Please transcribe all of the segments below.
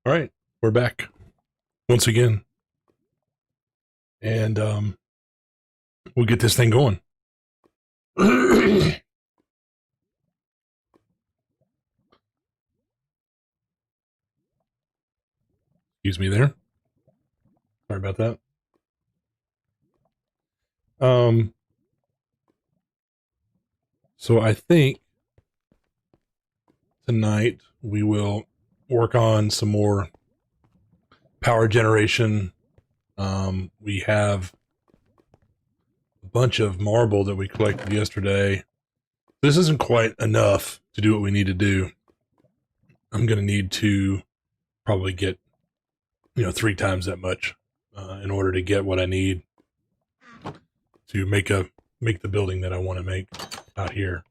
All right, we're back once again, and we'll get this thing going. Excuse me there. Sorry about that. Um, so I think tonight we will work on some more power generation. We have a bunch of marble that we collected yesterday. This isn't quite enough to do what we need to do. I'm going to need to probably get, 3 times that much in order to get what I need to make the building that I want to make out here.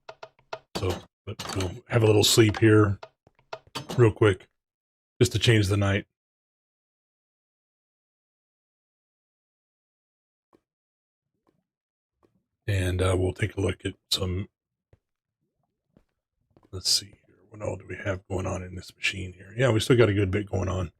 So, but we'll have a little sleep here real quick just to change the night. And we'll take a look at some. Let's see here. What all do we have going on in this machine here? Yeah, we still got a good bit going on.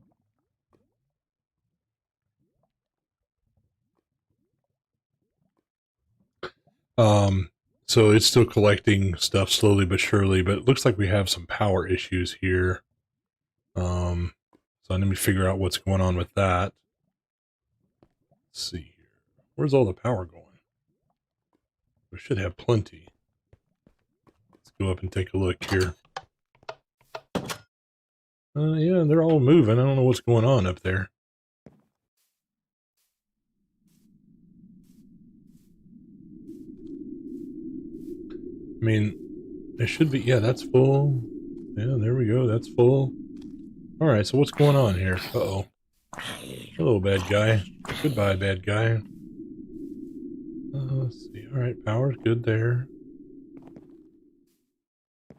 So it's still collecting stuff slowly but surely, but it looks like we have some power issues here. So let me figure out what's going on with that. Let's see here. Where's all the power going? We should have plenty. Let's go up and take a look here. Yeah, they're all moving. I don't know what's going on up there. I mean, it should be, yeah, that's full. Yeah, there we go. That's full. All right, so what's going on here? Uh-oh. Hello, bad guy. Goodbye, bad guy. Let's see. All right, power's good there. There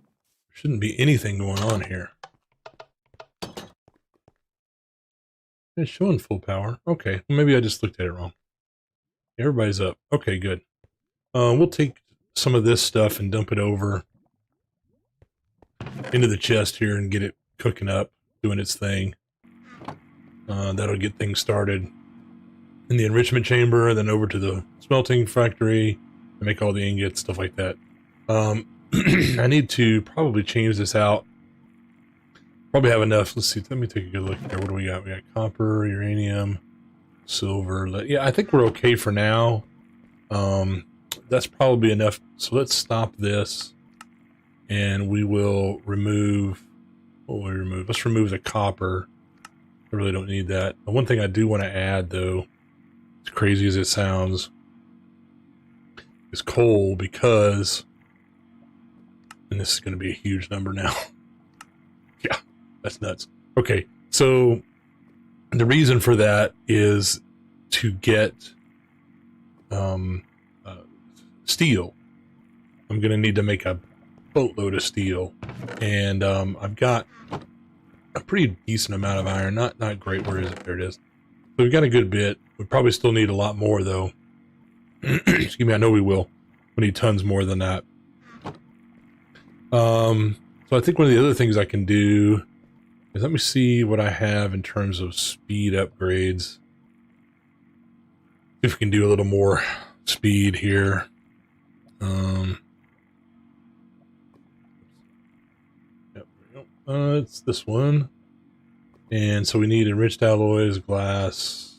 shouldn't be anything going on here. It's showing full power. Okay, well, maybe I just looked at it wrong. Everybody's up. Okay, good. We'll take some of this stuff and dump it over into the chest here and get it cooking up, doing its thing. That'll get things started in the enrichment chamber, and then over to the smelting factory and make all the ingots, stuff like that. I need to probably change this out. Probably have enough. Let's see. Let me take a good look here. What do we got? We got copper, uranium, silver. Yeah, I think we're okay for now. That's probably enough. So let's stop this, and we will remove. What will we remove? Let's remove the copper. I really don't need that. The one thing I do want to add, though, as crazy as it sounds, is coal, because, and this is going to be a huge number now. Yeah, that's nuts. Okay, so the reason for that is to get steel. I'm going to need to make a boatload of steel, and I've got a pretty decent amount of iron. Not great. Where is it? There it is. So we've got a good bit. We probably still need a lot more, though. Excuse me. I know we will. We need tons more than that. So I think one of the other things I can do is, let me see what I have in terms of speed upgrades. If we can do a little more speed here. Yep, it's this one. And so we need enriched alloys, glass,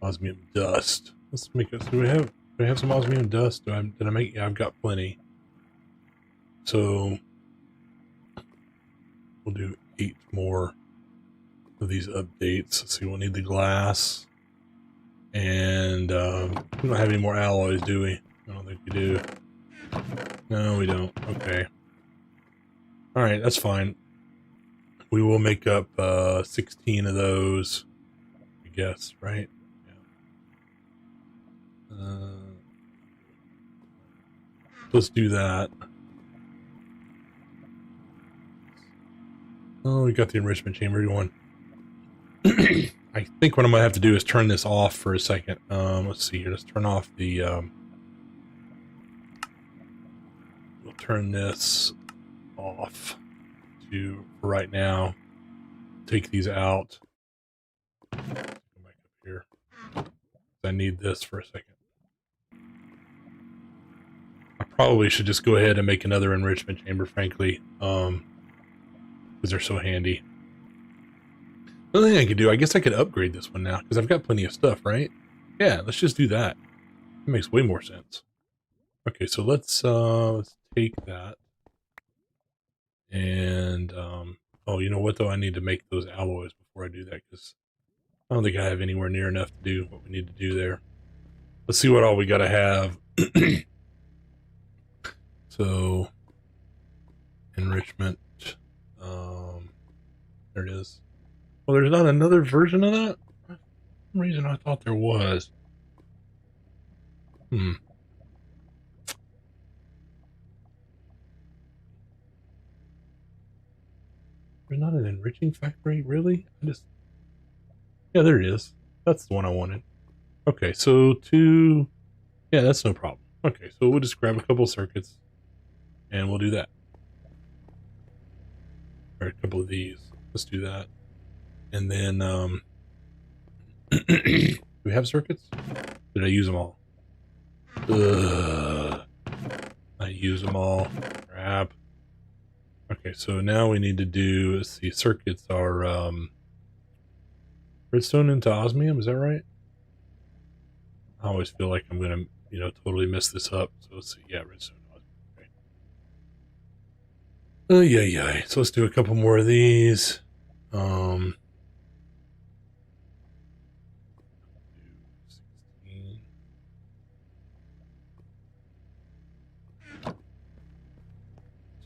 osmium dust. Let's make it. Do I have some osmium dust? Did I make? Yeah, I've got plenty. So we'll do 8 more of these updates. Let's see, we'll need the glass. And we don't have any more alloys, do we? I don't think we do. No, we don't. Okay. All right, that's fine. We will make up 16 of those, I guess, right? Yeah. Let's do that. Oh, we got the enrichment chamber going. I think what I'm going to have to do is turn this off for a second. Let's see here. Let's turn off the... we'll turn this off to right now. take these out. Go back up here. I need this for a second. I probably should just go ahead and make another enrichment chamber, frankly, because they're so handy. Another thing I could do, I guess I could upgrade this one now, because I've got plenty of stuff, right? Yeah, let's just do that. It makes way more sense. Okay, so let's take that. And, oh, you know what, though? I need to make those alloys before I do that, because I don't think I have anywhere near enough to do what we need to do there. Let's see what all we got to have. So, enrichment. There it is. Well, there's not another version of that? For some reason I thought there was. There's not an enriching factory? Really? Yeah, there it is. That's the one I wanted. Okay, so yeah, that's no problem. Okay, so we'll just grab a couple circuits and we'll do that. Or a couple of these. Let's do that. And then, do we have circuits? Did I use them all? Ugh. I use them all. Crap. Okay, so now we need to do, let's see, circuits are, redstone into osmium, is that right? I always feel like I'm gonna, totally mess this up. So let's see, yeah, redstone to osmium. Okay. Yeah. So let's do a couple more of these.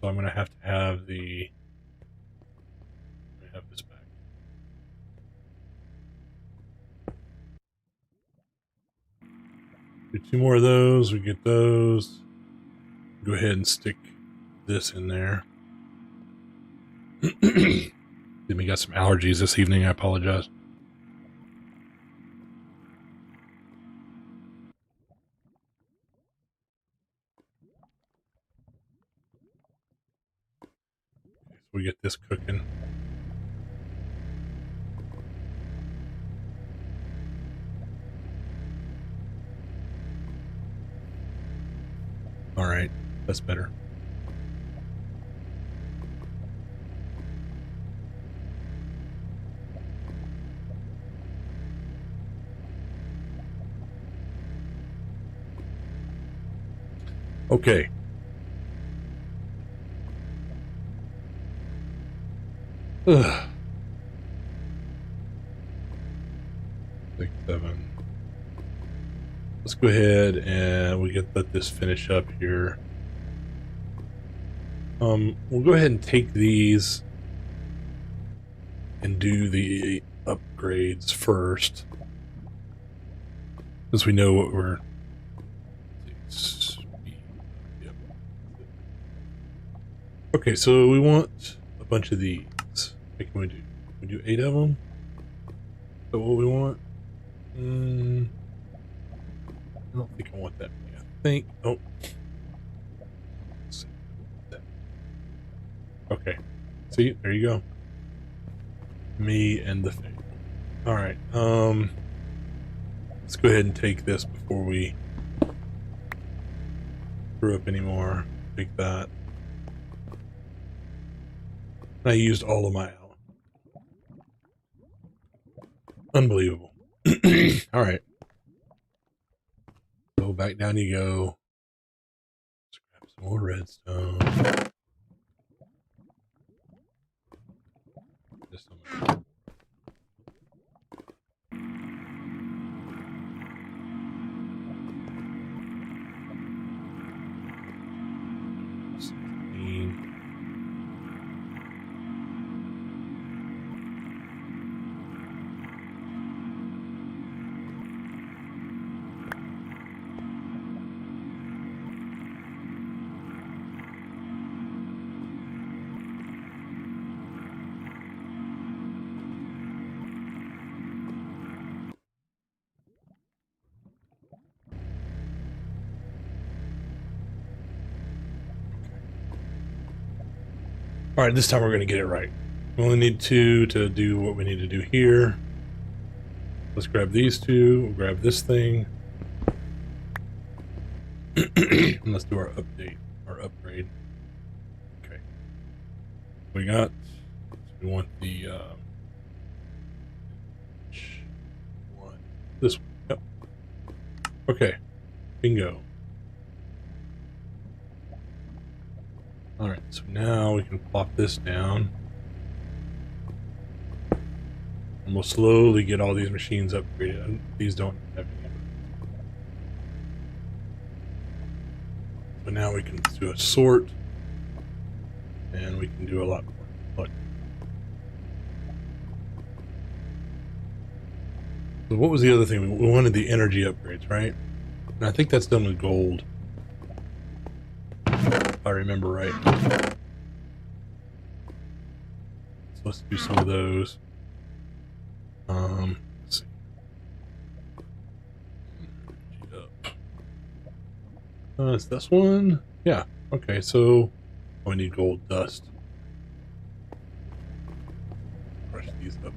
So I'm going to have this back. Do 2 more of those, we get those. Go ahead and stick this in there. We got some allergies this evening, I apologize. Okay, so we get this cooking. All right, that's better. Okay. Ugh. 6, 7. Let's go ahead and we can let this finish up here. We'll go ahead and take these and do the upgrades first, because we know what we're. Okay, so we want a bunch of these. What can we do? We do 8 of them. Is that what we want? I don't think I want that many. I think. Oh. Okay. See, there you go. Me and the fate. All right. Let's go ahead and take this before we screw up anymore. Take that. I used all of my out. Unbelievable. All right. So back down you go. Let's grab some more redstone. Just some. All right, this time we're going to get it right. We only need 2 to do what we need to do here. Let's grab these 2. We'll grab this thing. And let's do our update, our upgrade. Okay. We got. We want the. This one. Yep. Okay. Bingo. Alright, so now we can plop this down. And we'll slowly get all these machines upgraded. These don't have any. So now we can do a sort. And we can do a lot more. Look. So what was the other thing? We wanted the energy upgrades, right? And I think that's done with gold. If I remember right. So let's do some of those. Let's see. It's this one? Yeah. Okay, so we need gold dust. Brush these up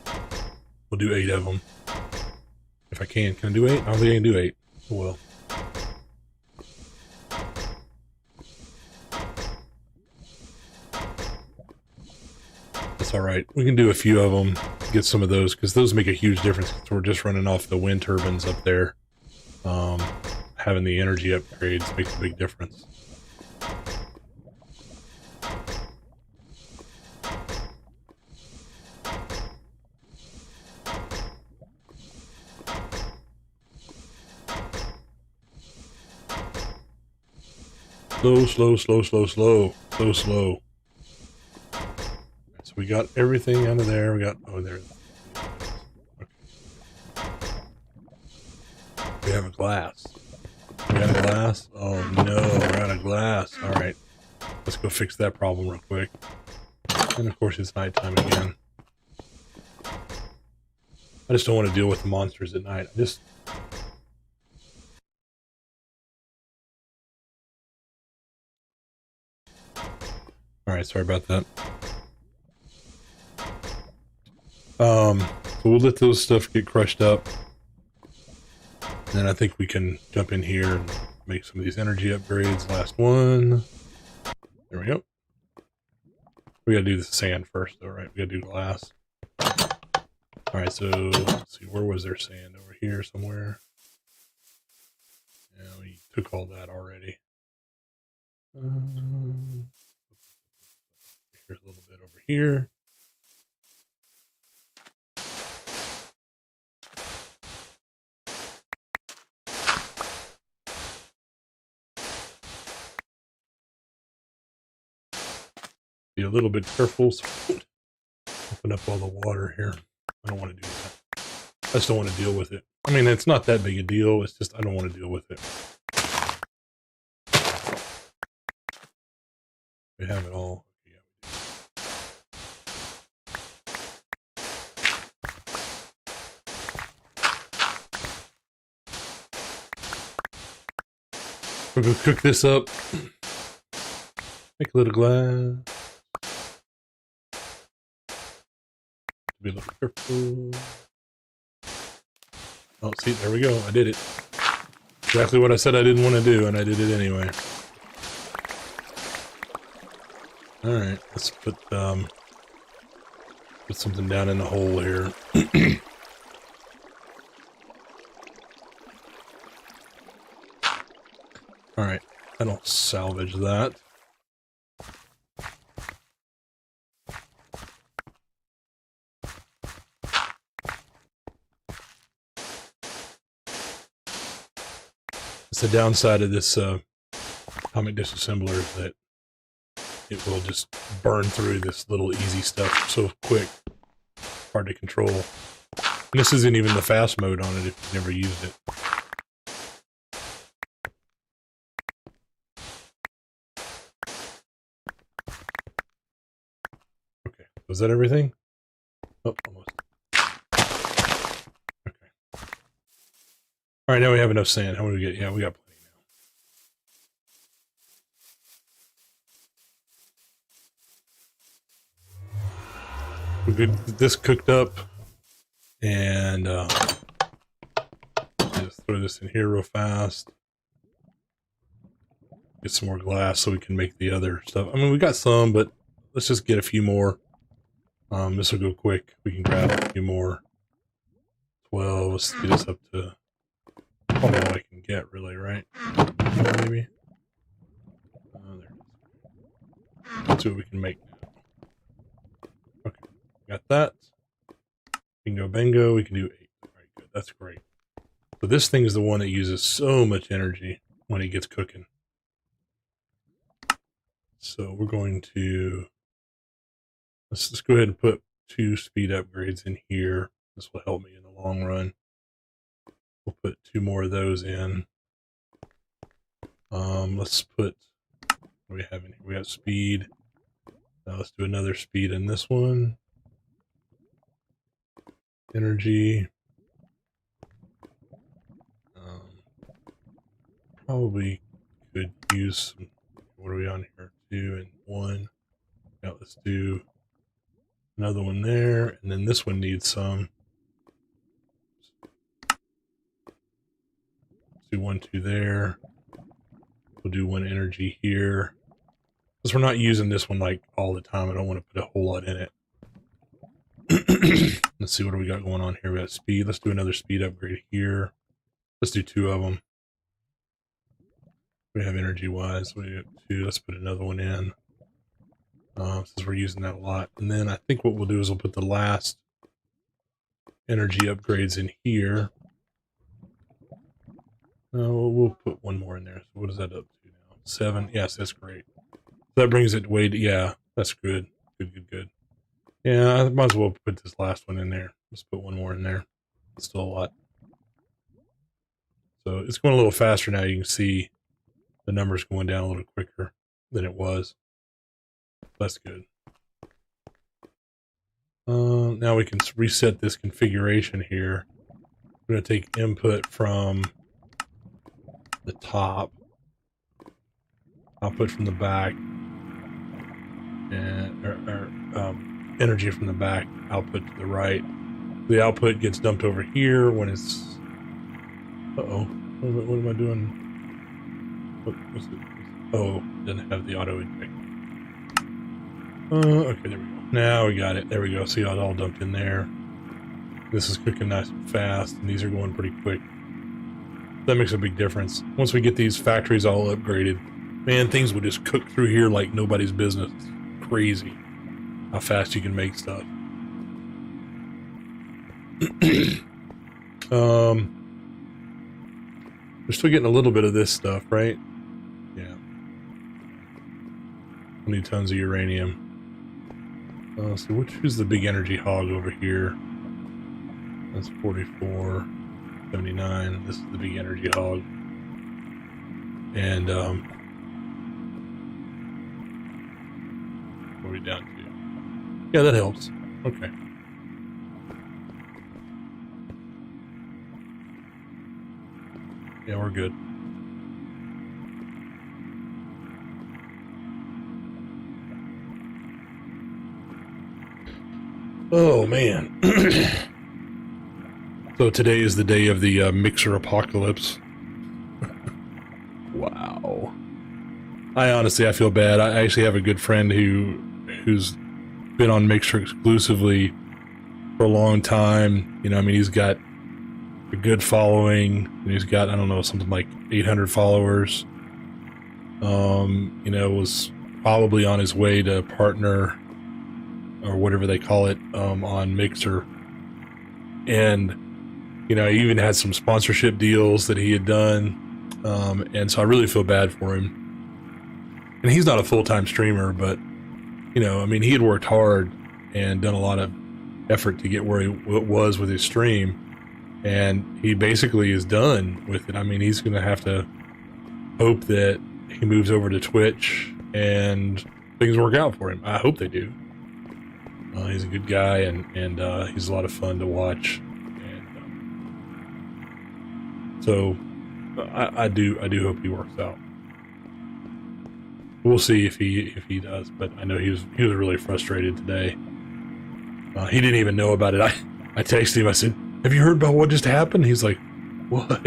then. We'll do 8 of them. If I can. Can I do 8? I don't think I can do 8. Oh well. That's alright. We can do a few of them. Get some of those, because those make a huge difference. We're just running off the wind turbines up there. Having the energy upgrades makes a big difference. Slow. So we got everything out of there. We got, oh, there. Okay. We have a glass. We have a glass? Oh no, we're out of glass. Alright. Let's go fix that problem real quick. And of course it's nighttime again. I just don't want to deal with the monsters at night. Alright, sorry about that. So we'll let those stuff get crushed up. And then I think we can jump in here and make some of these energy upgrades. Last one. There we go. We gotta do the sand first though, right? We gotta do glass. Alright, so let's see, where was there sand? Over here somewhere. Yeah, we took all that already. Here's a little bit over here. Be a little bit careful. So open up all the water here. I don't want to do that. I just don't want to deal with it. I mean, it's not that big a deal. It's just I don't want to deal with it. We have it all. Yeah. We're gonna cook this up. Make a little glass. Be a little careful. Oh, see, there we go. I did it. Exactly what I said I didn't want to do, and I did it anyway. Alright, let's put something down in the hole here. Alright, I don't salvage that. It's the downside of this atomic disassembler is that it will just burn through this little easy stuff so quick. Hard to control. And this isn't even the fast mode on it if you've never used it. Okay, was that everything? Oh, almost. Okay. Alright, now we have enough sand. How many do we get? Yeah, we got plenty now. we get this cooked up, and just throw this in here real fast. Get some more glass so we can make the other stuff. I mean, we got some, but let's just get a few more. This will go quick. We can grab a few more. 12. Let's get this up to probably all I can get, really, right? Maybe. There it is. Let's see what we can make now. Okay, got that. Bingo, bango. We can do 8. All right, good. That's great. So this thing is the one that uses so much energy when it gets cooking. So we're going to let's go ahead and put 2 speed upgrades in here. This will help me in the long run. We'll put 2 more of those in. Let's put what do we have in here? We have speed. Now let's do another speed in this one. Energy. Probably could use some. What are we on here? 2 and 1. Now let's do another one there, and then this one needs some. Let's do 1, 2 there. We'll do 1 energy here. Because we're not using this one like all the time. I don't want to put a whole lot in it. Let's see what do we got going on here. We got speed. Let's do another speed upgrade here. Let's do 2 of them. We have energy wise. We have 2. Let's put another one in. Since we're using that a lot. And then I think what we'll do is we'll put the last energy upgrades in here. We'll put 1 more in there. So what is that up to now? 7. Yes, that's great. That brings it way to, yeah, that's good. Good. Yeah, I might as well put this last one in there. Let's put 1 more in there. It's still a lot. So it's going a little faster now. You can see the numbers going down a little quicker than it was. That's good. Now we can reset this configuration here. We're going to take input from the top, output from the back, and energy from the back, output to the right. The output gets dumped over here when it's. Uh-oh. What am I doing? What's it? Oh, doesn't have the auto eject. Okay, there we go. Now we got it. There we go. See how it all dumped in there. This is cooking nice and fast, and these are going pretty quick. That makes a big difference. Once we get these factories all upgraded, man, things will just cook through here like nobody's business. It's crazy how fast you can make stuff. We're still getting a little bit of this stuff, right? Yeah. 20 tons of uranium. So who's the big energy hog over here? That's 44.79. This is the big energy hog. And what are we down to? Yeah, that helps. Okay. Yeah, we're good. Oh, man. So today is the day of the mixer apocalypse. Wow. I feel bad. I actually have a good friend who's been on Mixer exclusively for a long time. You know, I mean, he's got a good following, and he's got, I don't know, something like 800 followers. You know, was probably on his way to partner or whatever they call it on Mixer. And, you know, he even had some sponsorship deals that he had done. And so I really feel bad for him. And he's not a full-time streamer, but, you know, I mean, he had worked hard and done a lot of effort to get where he was with his stream. And he basically is done with it. I mean, he's going to have to hope that he moves over to Twitch and things work out for him. I hope they do. He's a good guy, and he's a lot of fun to watch. And so I do hope he works out. We'll see if he does, but I know he was really frustrated today. He didn't even know about it. I texted him. I said, "Have you heard about what just happened?" He's like, "What?" I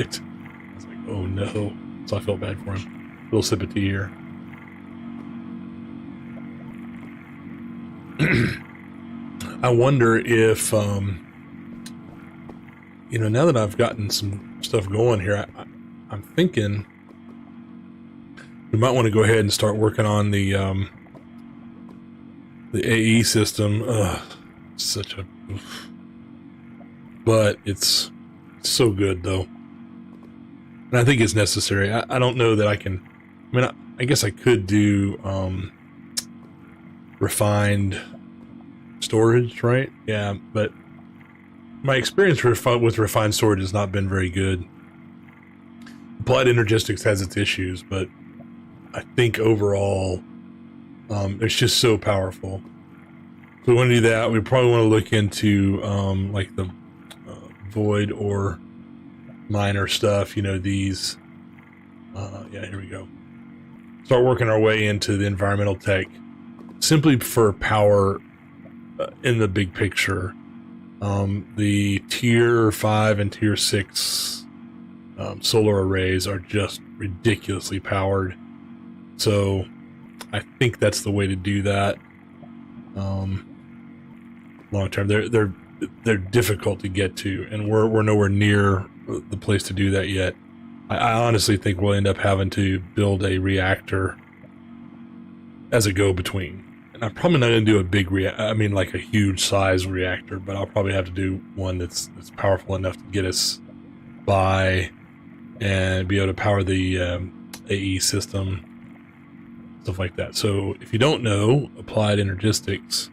was like, "Oh no!" So I felt bad for him. A little sip of tea here. I wonder if, now that I've gotten some stuff going here, I'm thinking we might want to go ahead and start working on the AE system. Such a, but it's so good though, and I think it's necessary. I don't know that I can. I mean, I guess I could do refined storage, right? Yeah, but my experience with refined storage has not been very good. Applied Energistics has its issues, but I think overall, it's just so powerful. So we want to do that. We probably want to look into like the void or miner stuff. These. Yeah, here we go. Start working our way into the environmental tech, simply for power in the big picture. The tier 5 and tier 6 solar arrays are just ridiculously powered. So I think that's the way to do that. Long term, they're difficult to get to, and we're nowhere near the place to do that yet. I honestly think we'll end up having to build a reactor as a go-between. And I'm probably not going to do a big like a huge size reactor, but I'll probably have to do one that's powerful enough to get us by and be able to power the AE system, stuff like that. So if you don't know, Applied Energistics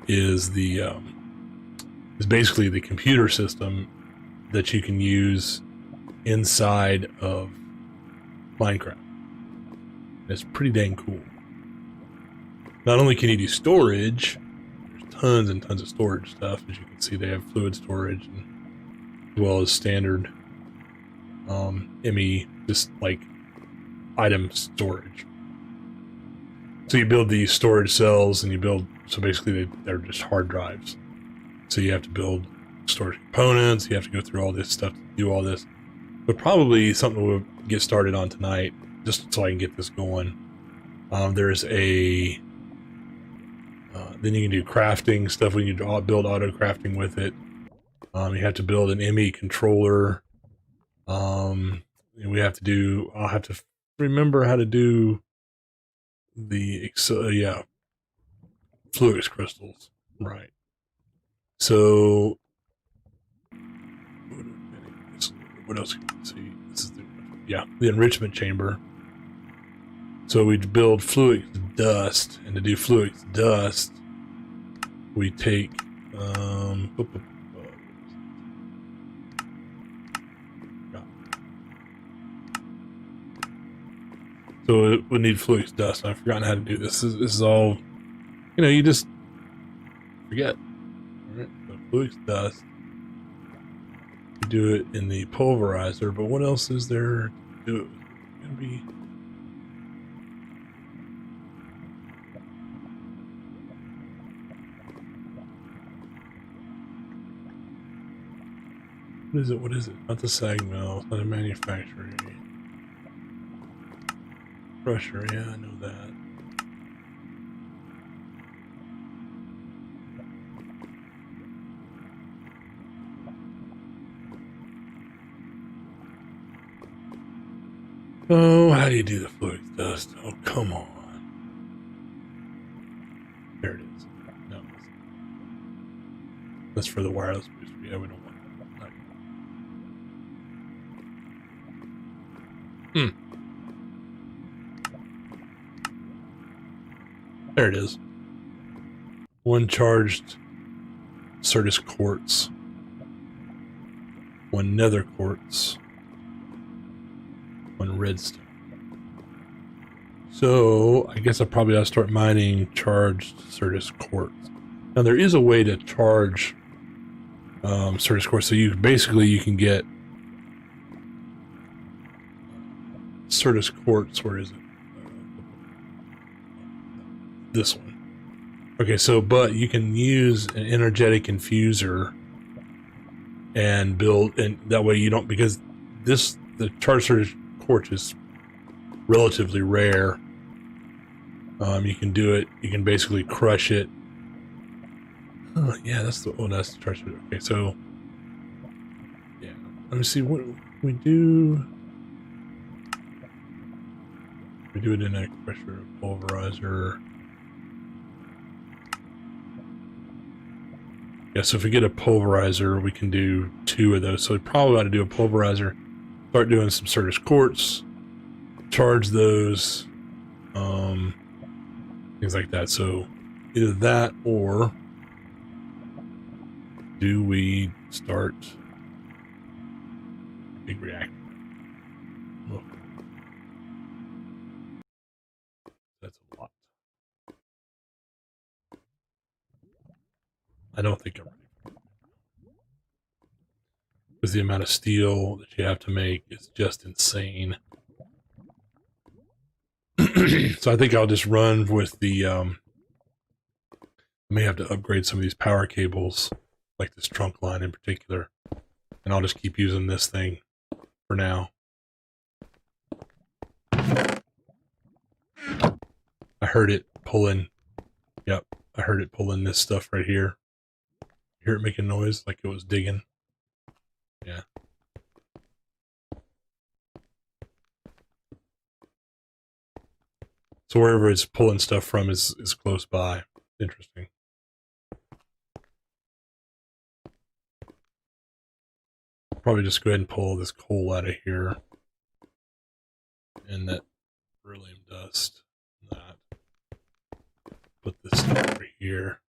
is is basically the computer system that you can use inside of Minecraft. It's pretty dang cool. Not only can you do storage, there's tons and tons of storage stuff. As you can see, they have fluid storage as well as standard ME, just like item storage. So you build these storage cells, and so basically they're just hard drives. So you have to build storage components, you have to go through all this stuff to do all this. But probably something we'll get started on tonight, just so I can get this going. There's a then you can do crafting stuff. We need to build auto crafting with it. You have to build an ME controller. And we have to do. I'll have to remember how to do the Fluix crystals, right? So what else can we see? This is the enrichment chamber. So we build Fluix dust, and to do Fluix dust, we take so we need Fluix dust. I've forgotten how to do this. This is all, you just forget. All right, so Fluix dust. You do it in the pulverizer, but what else is there to do it? It's gonna be. What is it? Not the sag mill, it's not a manufacturing. Crusher, yeah, I know that. Oh, how do you do the Fluix dust? Oh, come on. There it is. No. That's for the wireless booster. Yeah, we don't want that. There it is. One charged Certus quartz. One nether quartz. One redstone. So I guess I probably ought to start mining charged Certus quartz. Now there is a way to charge Certus quartz. So you can get Certus quartz. Where is it? This one. Okay, so but you can use an energetic infuser and build, and that way you don't, because the charge surge quartz is relatively rare. You can do it. You can basically crush it. Oh yeah, that's the charge surge. Okay, so yeah, let me see what we do. We do it in a crusher pulverizer. Yeah, so if we get a pulverizer, we can do 2 of those. So we probably ought to do a pulverizer, start doing some Certus quartz, charge those, things like that. So either that, or do we start a big reactor? Oh, that's a lot. I don't think I'm ready for it. Because the amount of steel that you have to make is just insane. So I think I'll just run with the, I may have to upgrade some of these power cables, like this trunk line in particular, and I'll just keep using this thing for now. I heard it pulling. Yep, I heard it pulling this stuff right here. You hear it making noise like it was digging. Yeah. So wherever it's pulling stuff from is close by. Interesting. Probably just go ahead and pull this coal out of here. And that beryllium dust. That. Put this stuff over here.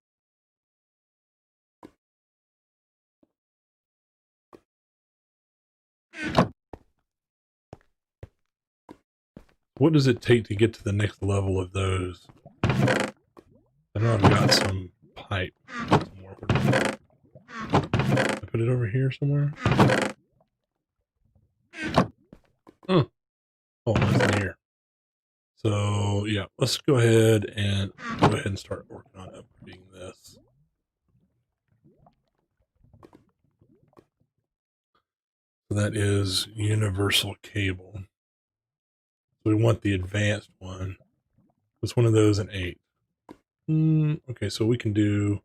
What does it take to get to the next level of those? I know I've got some pipe somewhere. I put it over here somewhere? Oh, no, it's in here. So yeah, let's go ahead and start working on upgrading this. So that is universal cable. So we want the advanced one. It's one of those in 8. Okay, so we can do.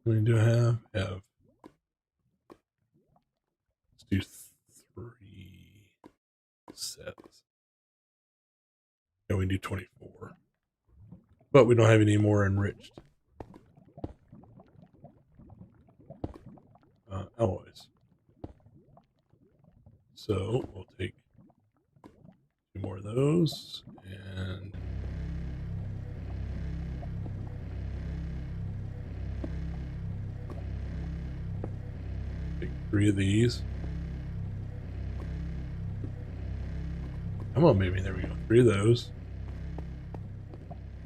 What do we have? Let's do 3 sets. Yeah, we can do 24. But we don't have any more enriched alloys. So we'll take 2 more of those and take 3 of these. Come on, baby. There we go. 3 of those.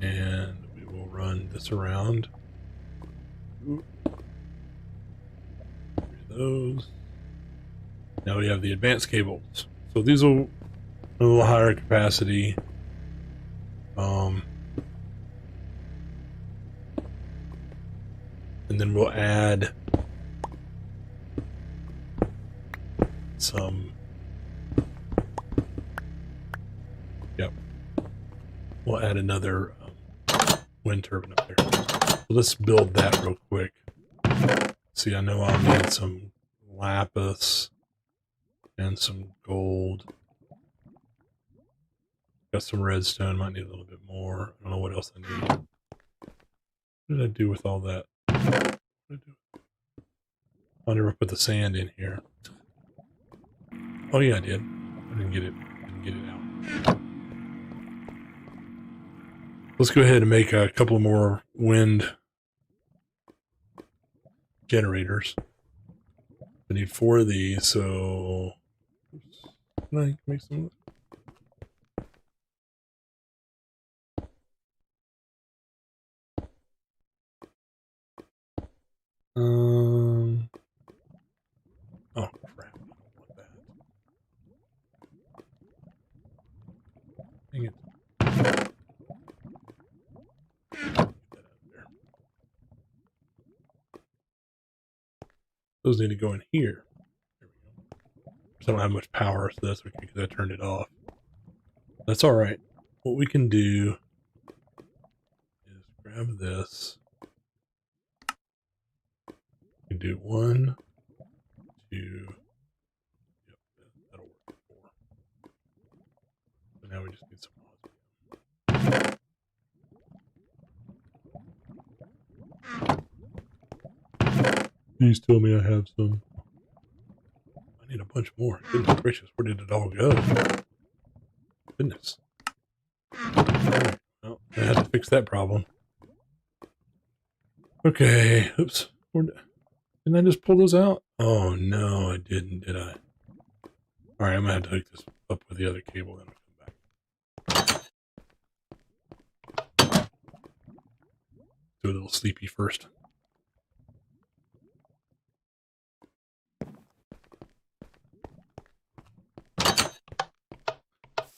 And we will run this around. 3 of those. Now we have the advanced cables. So these will a little higher capacity. And then we'll add some. Yep. We'll add another wind turbine up there. So let's build that real quick. See, I know I'll need some lapis and some gold. Got some redstone, might need a little bit more. I don't know what else I need. What did I do with all that? I never put the sand in here. Oh yeah, I did. I didn't get it out. Let's go ahead and make a couple more wind generators. I need 4 of these, so can I make some? Oh crap! I don't want that. Dang it! Get that out of there. Those need to go in here. There we go. I don't have much power, so that's okay because I turned it off. That's all right. What we can do is grab this. We can do 1, 2. Yep, that'll work. 4. So now we just need some osmium. Please tell me I have some. I need a bunch more. Goodness gracious, where did it all go? Goodness. Alright, well, I had to fix that problem. Okay, oops. Didn't I just pull those out? Oh no, I didn't, did I? Alright, I'm gonna have to hook this up with the other cable, then I'll come back. Do a little sleepy first.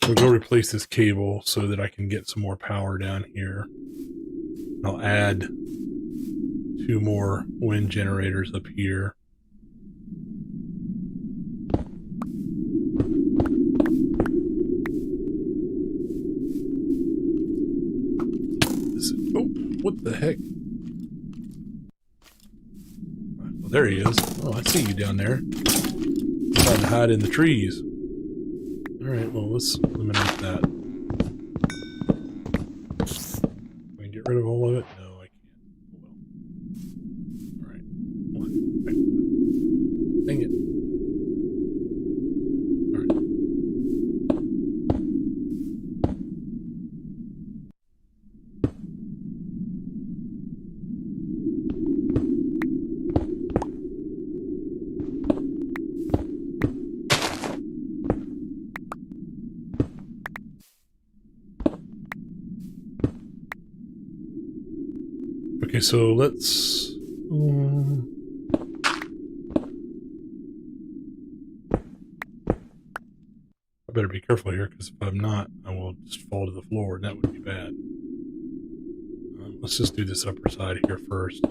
We'll go replace this cable so that I can get some more power down here. I'll add 2 more wind generators up here. Oh, what the heck? Well, there he is. Oh, I see you down there. Trying to hide in the trees. Alright, well, let's eliminate that. Can I get rid of all of it? No, I can't. Oh, well. Alright. Dang it. Alright. Okay, so let's... I better be careful here, because if I'm not, I will just fall to the floor, and that would be bad. Let's just do this upper side here first.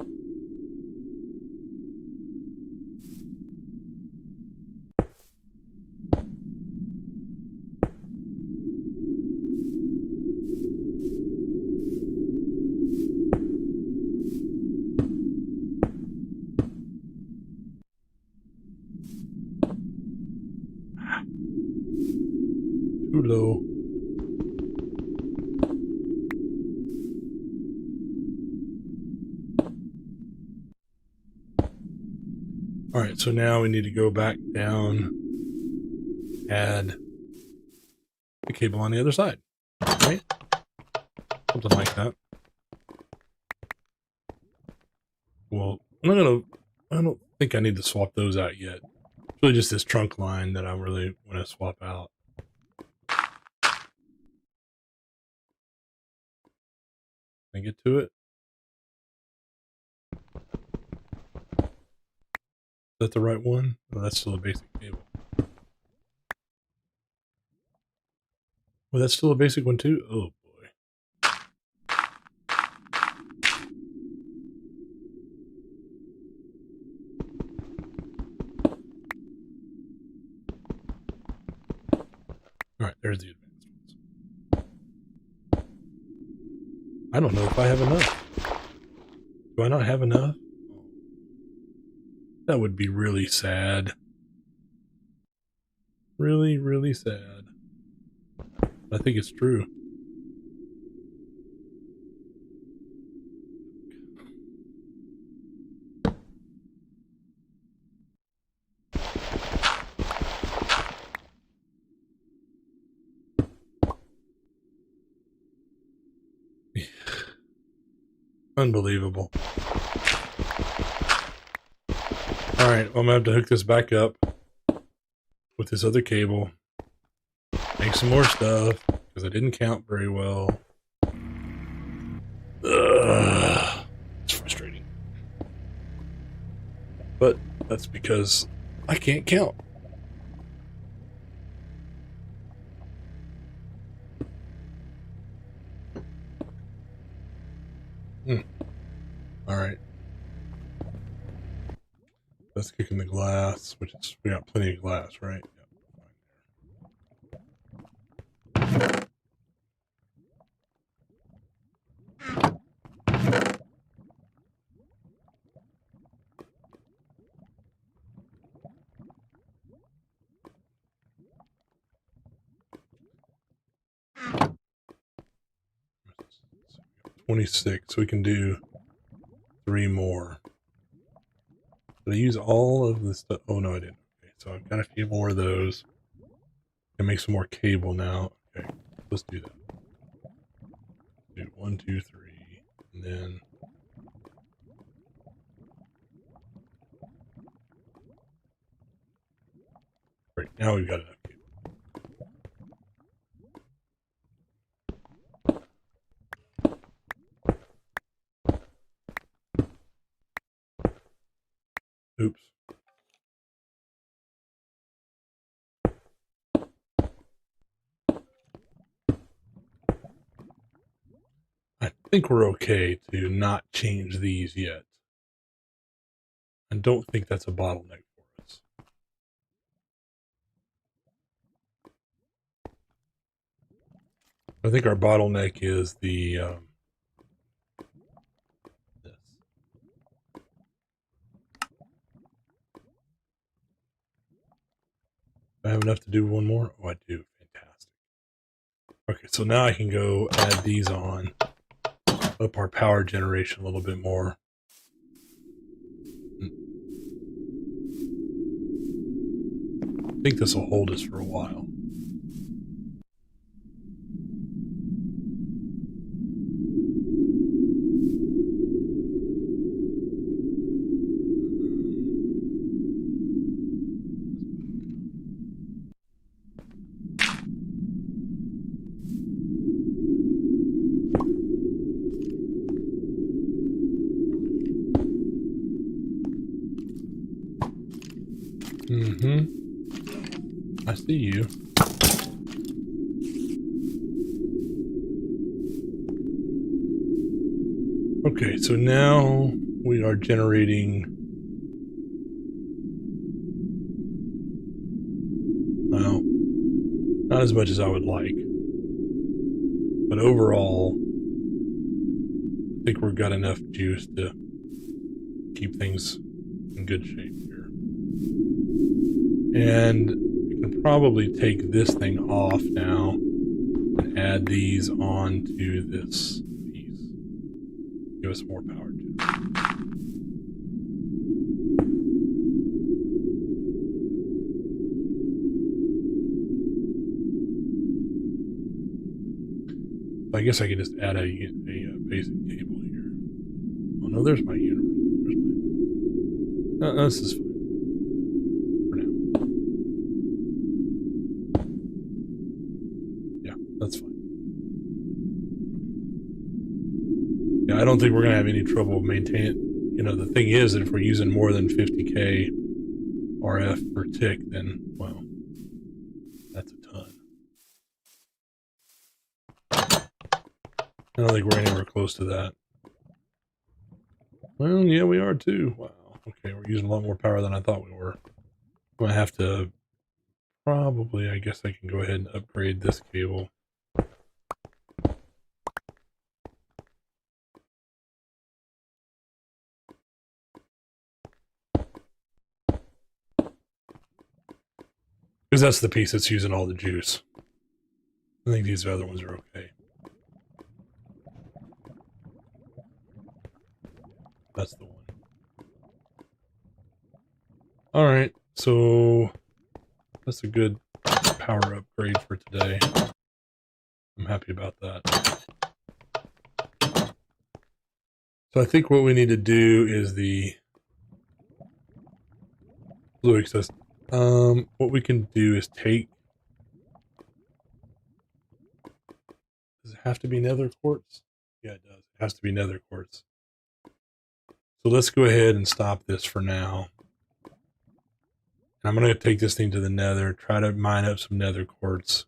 Too low. Alright, so now we need to go back down, add the cable on the other side, right? Something like that. Well, I don't think I need to swap those out yet. It's really just this trunk line that I really want to swap out. Can I get to it? Is that the right one? Oh, that's still a basic cable. Well, that's still a basic one too? Oh boy. Alright, there's the advanced ones. I don't know if I have enough. Do I not have enough? That would be really sad. Really, really sad. I think it's true. Unbelievable. Alright, well, I'm gonna have to hook this back up with this other cable. Make some more stuff, because I didn't count very well. Ugh, it's frustrating. But that's because I can't count. Alright. Let's kick in the glass, which is, we got plenty of glass, right? Yeah. 26, so we can do 3 more. Did I use all of this stuff? Oh no, I didn't. Okay, so I've got a few more of those. Can make some more cable now. Okay, let's do that. Do 1, 2, 3, and then right now we've got enough cable. Oops. I think we're okay to not change these yet. I don't think that's a bottleneck for us. I think our bottleneck is the this. Do I have enough to do one more? Oh, I do. Fantastic. Okay, so now I can go add these on, up our power generation a little bit more. I think this will hold us for a while. I see you. Okay, so now we are generating, well, not as much as I would like, but overall, I think we've got enough juice to keep things in good shape here. And we can probably take this thing off now and add these onto this piece. Give us more power generation. I guess I could just add a basic cable here. Oh no, there's my universe. There's my... this is fine. For now. Yeah, that's fine. Yeah, I don't think we're going to have any trouble maintaining. You know, the thing is that if we're using more than 50k RF per tick, then, well, that's a ton. I don't think we're anywhere close to that. Well, yeah, we are too. Wow. Okay, we're using a lot more power than I thought we were. I'm going to have to probably, I guess I can go ahead and upgrade this cable. Because that's the piece that's using all the juice. I think these other ones are okay. That's the one. Alright, so that's a good power upgrade for today. I'm happy about that. So I think what we need to do is the fluid system. What we can do is take... Does it have to be nether quartz? Yeah, it does. It has to be nether quartz. So let's go ahead and stop this for now. And I'm going to take this thing to the nether, try to mine up some nether quartz.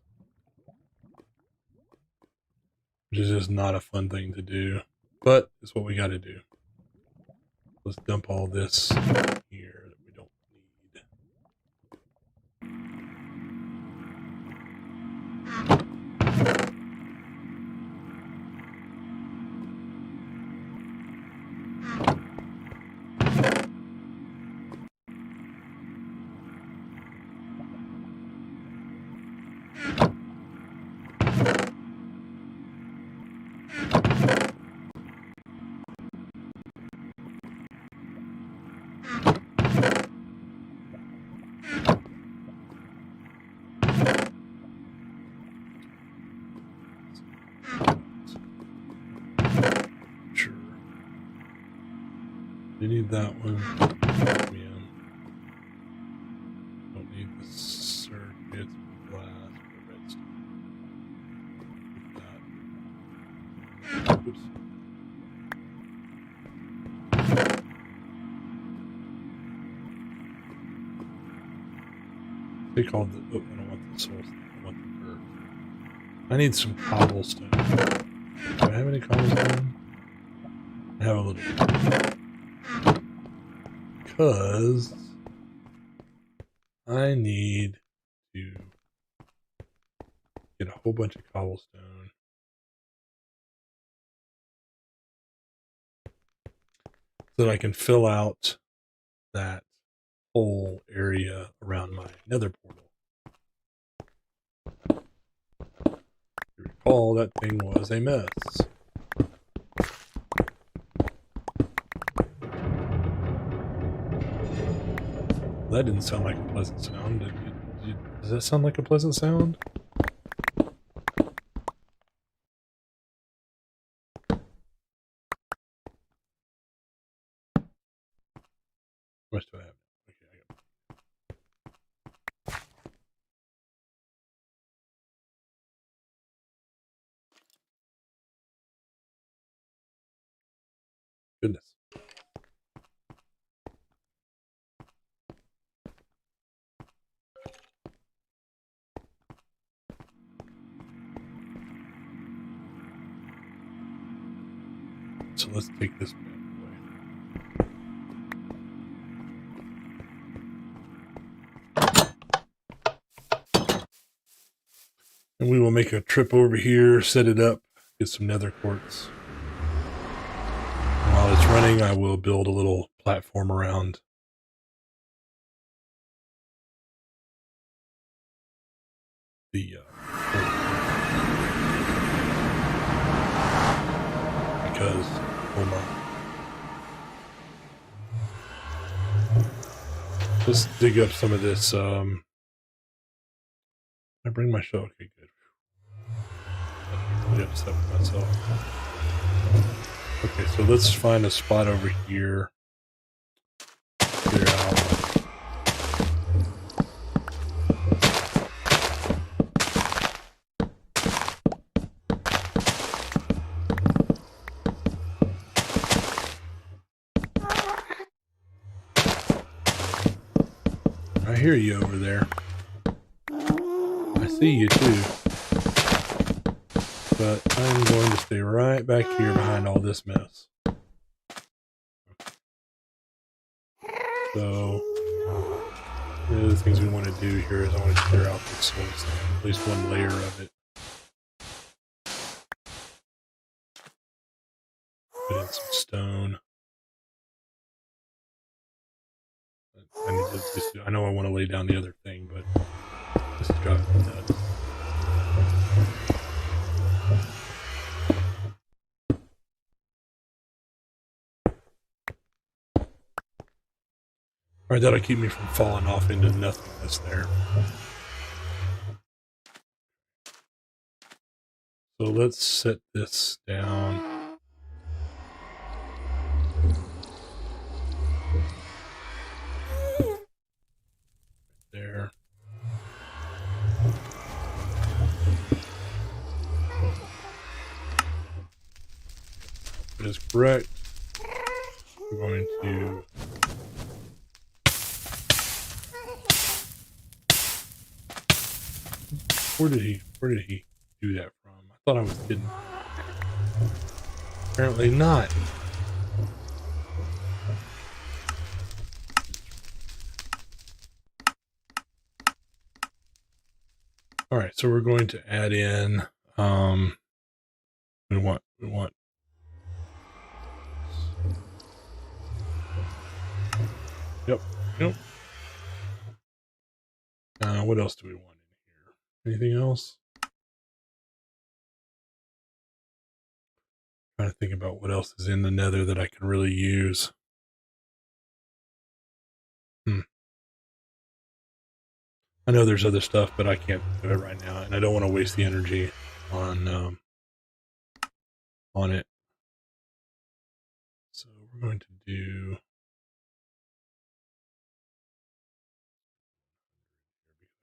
Which is just not a fun thing to do. But it's what we got to do. Let's dump all this here that we don't You need that one. Don't need the circuits, glass, or redstone. Oops. They called the. Oh, I don't want the soul. I want the dirt. I need some cobblestone. Do I have any cobblestone? I have a little. Because I need to get a whole bunch of cobblestone so that I can fill out that whole area around my nether portal. You recall that thing was a mess. That didn't sound like a pleasant sound. Does that sound like a pleasant sound? What do I have? Okay, I got. Goodness. So let's take this bad boy. And we will make a trip over here, set it up, get some nether quartz. And while it's running, I will build a little platform around the because hold on. Let's dig up some of this. I bring my shovel. Okay, good. I'm upset with myself. Okay, so let's find a spot over here. Clear out. I hear you over there. I see you too. But I'm going to stay right back here behind all this mess. So, one of the things we want to do here is I want to clear out this soul sand, at least one layer of it. Put in some stone. I need to just, I know I want to lay down the other thing, but this is driving me nuts. Alright, that'll keep me from falling off into nothingness there. So let's set this down. There. That is correct. We're going to where did he do that from? I thought I was kidding. Apparently not. All right, so we're going to add in we want Yep. What else do we want in here? Anything else? Trying to think about what else is in the nether that I could really use. I know there's other stuff, but I can't do it right now, and I don't want to waste the energy on it. So we're going to do.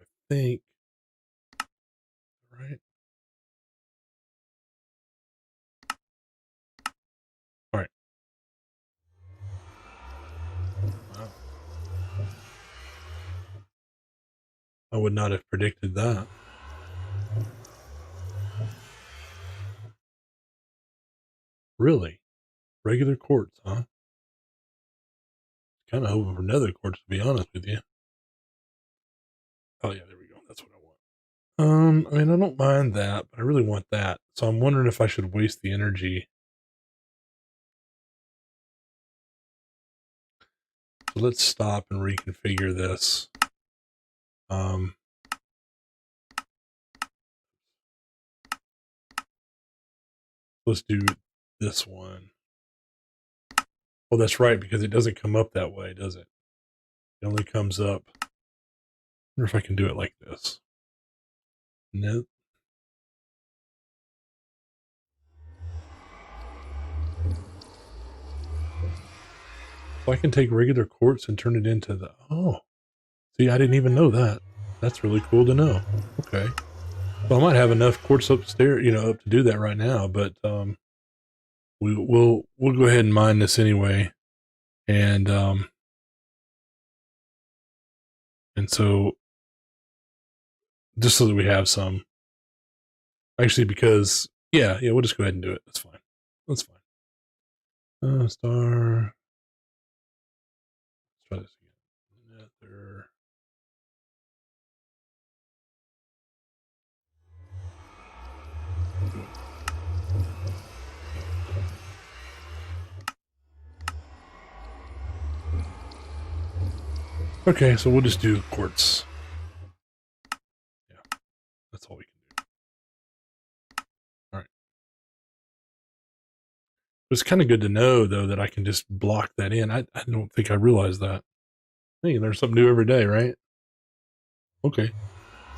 I think. Right. All right. Wow. I would not have predicted that. Really? Regular quartz, huh? Kind of hoping for nether quartz, to be honest with you. Oh yeah, there we go. That's what I want. I mean, I don't mind that, but I really want that. So I'm wondering if I should waste the energy. So let's stop and reconfigure this. Let's do this one. Oh, that's right, because it doesn't come up that way, does it? It only comes up. I wonder if I can do it like this. No. So I can take regular quartz and turn it into the... Oh. See, I didn't even know that. That's really cool to know. Okay. Well, I might have enough quartz upstairs, up to do that right now, but we'll go ahead and mine this anyway. And so just so that we have some. Actually, because yeah, we'll just go ahead and do it. That's fine. That's fine. Star. Let's try this again. Nether. Okay, so we'll just do quartz. Yeah, that's all we can do. All right. It's kind of good to know, though, that I can just block that in. I don't think I realized that. Hey, you learn something new every day, right? Okay.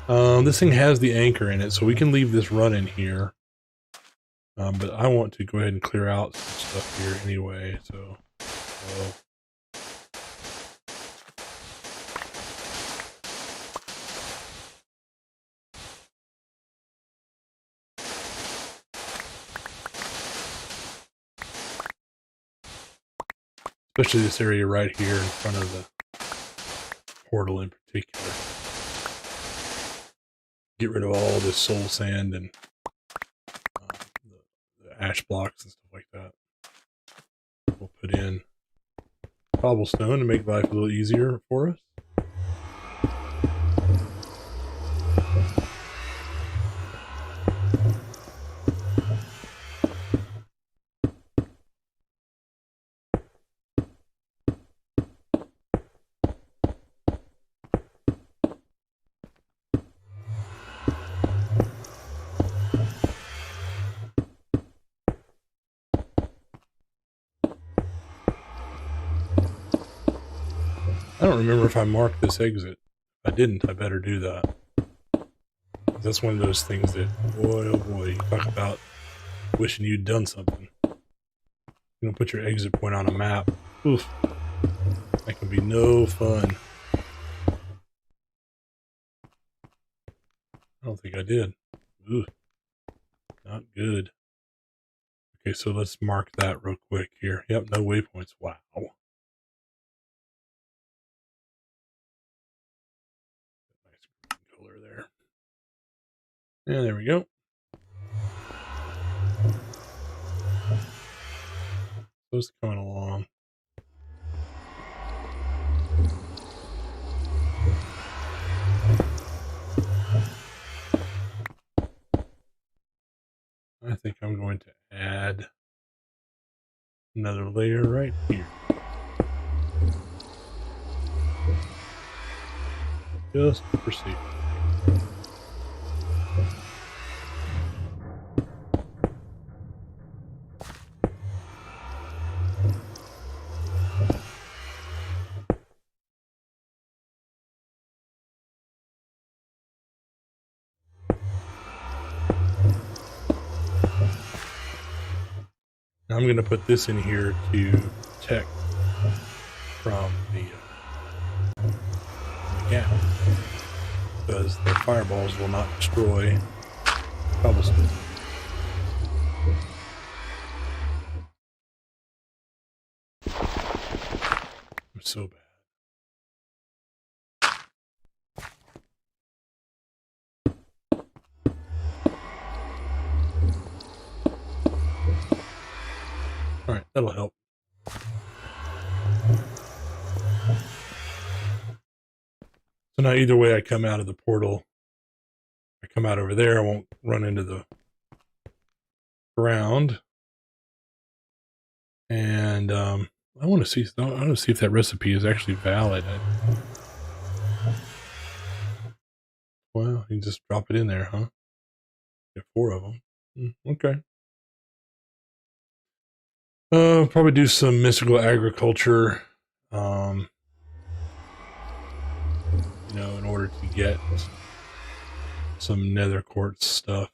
This thing has the anchor in it, so we can leave this running here. But I want to go ahead and clear out some stuff here anyway, so... Especially this area right here in front of the portal in particular. Get rid of all this soul sand and the ash blocks and stuff like that. We'll put in cobblestone to make life a little easier for us. I don't remember if I marked this exit. If I didn't, I better do that. That's one of those things that, boy, oh boy, you talk about wishing you'd done something. You don't put your exit point on a map. Oof. That can be no fun. I don't think I did. Ooh. Not good. Okay, so let's mark that real quick here. Yep, no waypoints. Wow. Nice color there. Yeah, there we go. So it's coming along. I think I'm going to add another layer right here. Just for safety. I'm going to put this in here to protect from the gap, because the fireballs will not destroy cobblestone. I'm so bad. All right, that'll help. So now either way I come out of the portal, I come out over there, I won't run into the ground. And I want to see if that recipe is actually valid. Well, you can just drop it in there, huh? Get 4 of them. Okay. Probably do some mystical agriculture. In order to get some nether quartz stuff.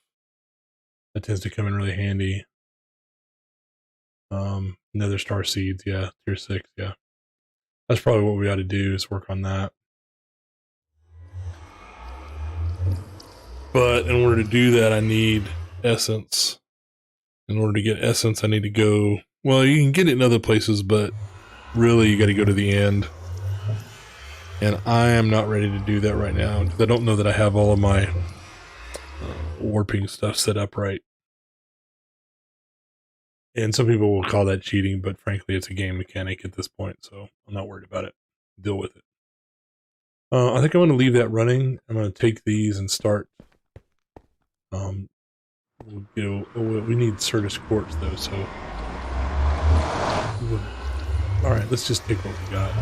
That tends to come in really handy. Nether star seeds, yeah, tier 6, yeah. That's probably what we ought to do, is work on that. But in order to do that, I need essence. In order to get essence, I need to go... Well, you can get it in other places, but really you got to go to the end. And I am not ready to do that right now, because I don't know that I have all of my warping stuff set up right. And some people will call that cheating, but frankly, it's a game mechanic at this point, so I'm not worried about it. Deal with it. I think I'm going to leave that running. I'm going to take these and start... we need Certus quartz, though, so... Alright, let's just take what we got.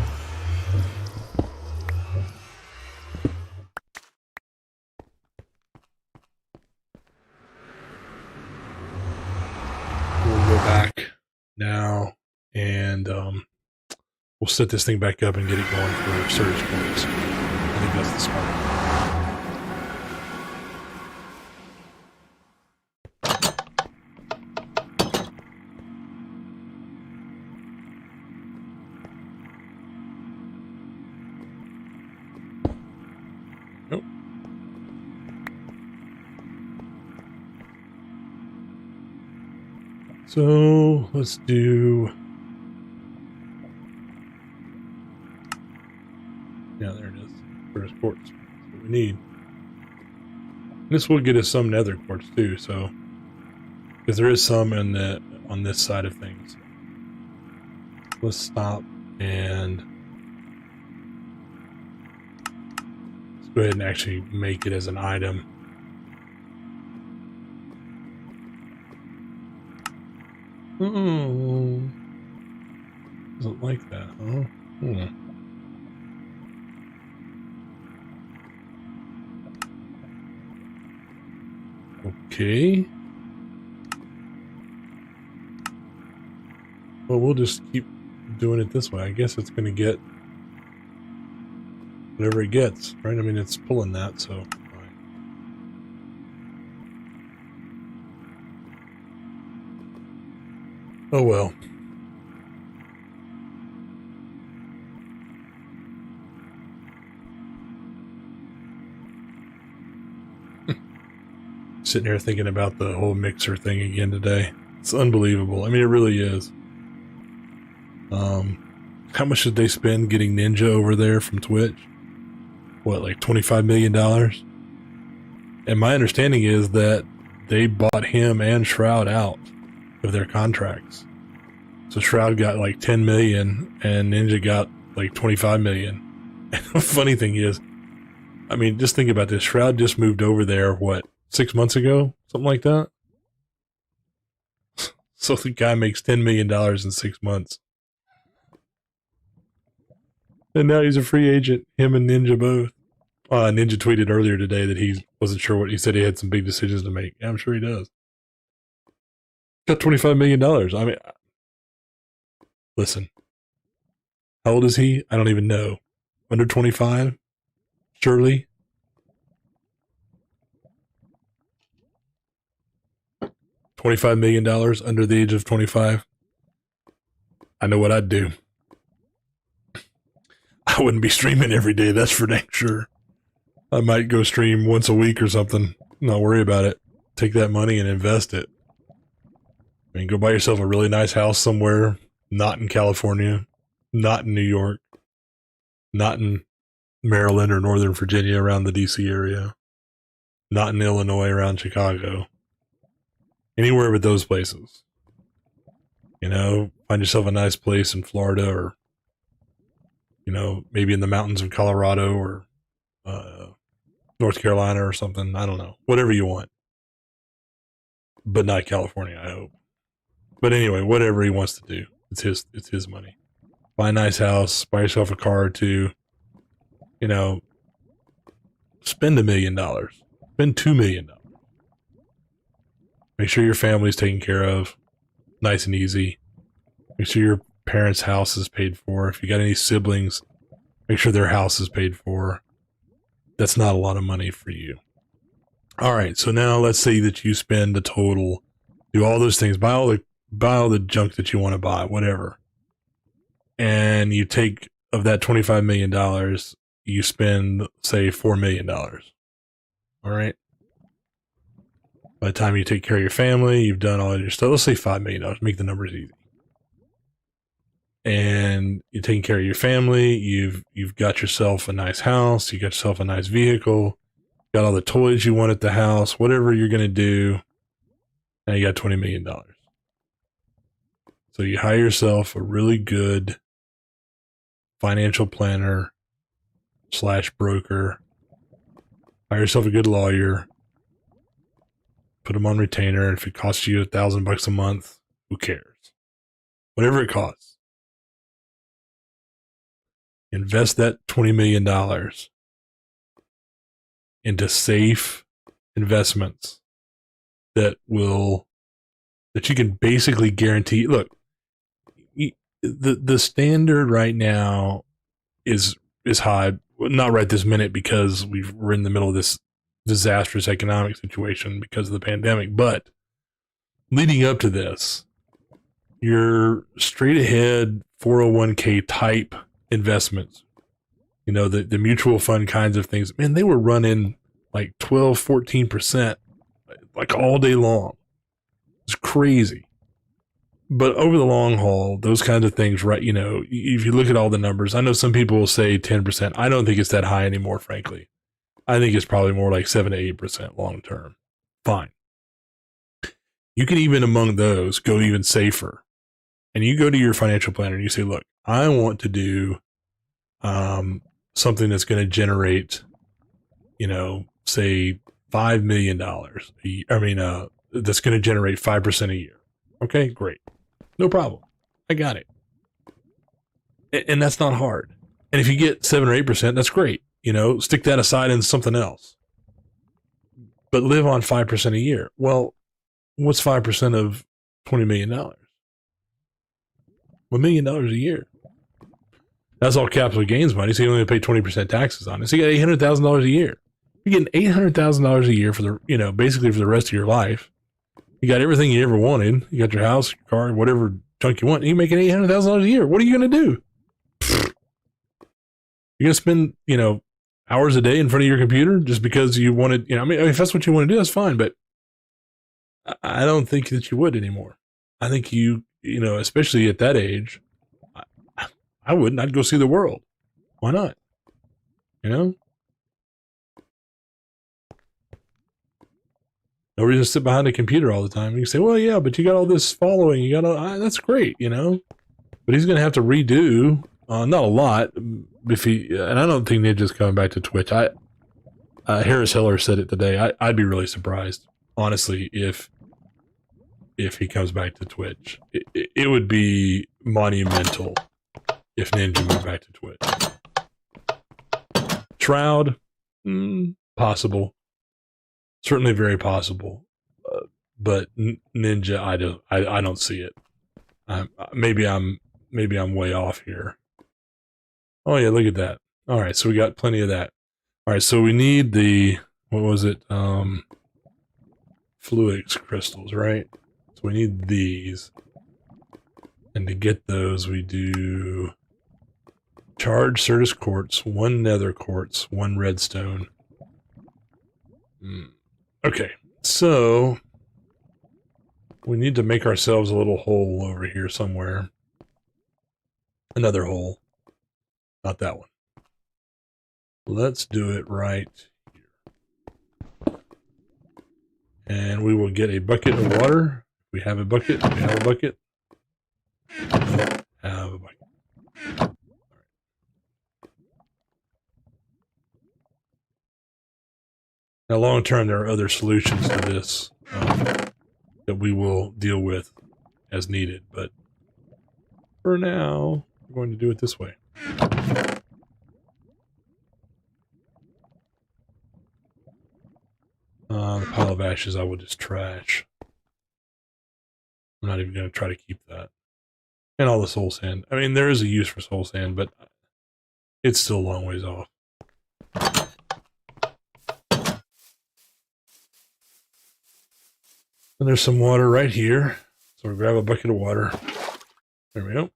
We'll go back now, and we'll set this thing back up and get it going for Certus quartz. I think that's the smart one. So let's do... Yeah, there it is. First quartz. That's what we need. This will get us some nether quartz too, so... Because there is some on this side of things. Let's stop and... Let's go ahead and actually make it as an item. Oh, doesn't like that, huh? Okay. Well, we'll just keep doing it this way. I guess it's going to get whatever it gets, right? I mean, it's pulling that, so... Oh well. Sitting here thinking about the whole mixer thing again today. It's unbelievable. I mean, it really is. How much did they spend getting Ninja over there from Twitch? What, like $25 million? And my understanding is that they bought him and Shroud out of their contracts. So Shroud got like 10 million and Ninja got like 25 million. And the funny thing is, I mean, just think about this. Shroud just moved over there, what, 6 months ago? Something like that? So the guy makes $10 million in 6 months. And now he's a free agent, him and Ninja both. Ninja tweeted earlier today that he wasn't sure what, he said he had some big decisions to make. Yeah, I'm sure he does. Got $25 million. I mean, listen. How old is he? I don't even know. Under 25? Surely? $25 million under the age of 25? I know what I'd do. I wouldn't be streaming every day, that's for dang sure. I might go stream once a week or something. Not worry about it. Take that money and invest it. I mean, go buy yourself a really nice house somewhere, not in California, not in New York, not in Maryland or Northern Virginia around the DC area, not in Illinois around Chicago. Anywhere but those places. You know, find yourself a nice place in Florida or, you know, maybe in the mountains of Colorado or North Carolina or something. I don't know. Whatever you want. But not California, I hope. But anyway, whatever he wants to do. It's his money. Buy a nice house, buy yourself a car or two. You know, spend $1 million. Spend $2 million. Make sure your family's taken care of. Nice and easy. Make sure your parents' house is paid for. If you got any siblings, make sure their house is paid for. That's not a lot of money for you. All right, so now let's say that you spend a total, do all those things, buy all the junk that you want to buy, whatever. And you take of that $25 million, you spend, say, $4 million. All right. By the time you take care of your family, you've done all of your stuff. Let's say $5 million. Make the numbers easy. And you're taking care of your family. You've got yourself a nice house. You got yourself a nice vehicle. Got all the toys you want at the house. Whatever you're gonna do, now you got $20 million. So you hire yourself a really good financial planner / broker. Hire yourself a good lawyer. Put them on retainer. And if it costs you $1,000 a month, who cares? Whatever it costs. Invest that $20 million into safe investments that you can basically guarantee. Look, the standard right now is high. Not right this minute because we're in the middle of this disastrous economic situation because of the pandemic. But leading up to this, your straight ahead 401k type investments, you know, the mutual fund kinds of things, man, they were running like 12, 14%, like all day long. It's crazy. But over the long haul, those kinds of things, right? You know, if you look at all the numbers, I know some people will say 10%. I don't think it's that high anymore, frankly. I think it's probably more like 7 to 8% long term. Fine. You can even among those go even safer. And you go to your financial planner and you say, look, I want to do something that's going to generate, you know, say $5 million. That's going to generate 5% a year. Okay, great. No problem. I got it. And that's not hard. And if you get 7 or 8%, that's great. You know, stick that aside in something else. But live on 5% a year. Well, what's 5% of $20 million? $1 million a year. That's all capital gains money, so you only pay 20% taxes on it. So you got $800,000 a year. You're getting $800,000 a year for the, you know, basically for the rest of your life. You got everything you ever wanted. You got your house, your car, whatever junk you want. And you're making $800,000 a year. What are you going to do? You're going to spend, you know, hours a day in front of your computer just because you wanted, you know, I mean, if that's what you want to do, that's fine. But I don't think that you would anymore. I think you know, especially at that age, I wouldn't. I'd go see the world. Why not? You know? No reason to sit behind a computer all the time. You say, well, yeah, but you got all this following. You got all, that's great, you know? But he's going to have to redo, not a lot, if he, and I don't think Ninja's coming back to Twitch. Harris Heller said it today. I'd be really surprised, honestly, if he comes back to Twitch. It would be monumental if Ninja went back to Twitch. Shroud, possible. Certainly very possible. But Ninja, I don't see it. Maybe I'm way off here. Oh yeah, look at that. All right, so we got plenty of that. All right, so we need the, what was it? Fluix crystals, right? So we need these. And to get those, we do charge Certus quartz, 1 nether quartz, 1 redstone. Okay, so we need to make ourselves a little hole over here somewhere. Another hole. Not that one. Let's do it right here. And we will get a bucket of water. We have a bucket. We have a bucket. Have a bucket. Right. Now, long term, there are other solutions to this that we will deal with as needed. But for now, we're going to do it this way. The pile of ashes I will just trash. I'm not even going to try to keep that. And all the soul sand. I mean, there is a use for soul sand, but it's still a long ways off. And there's some water right here. So we'll grab a bucket of water. There we go.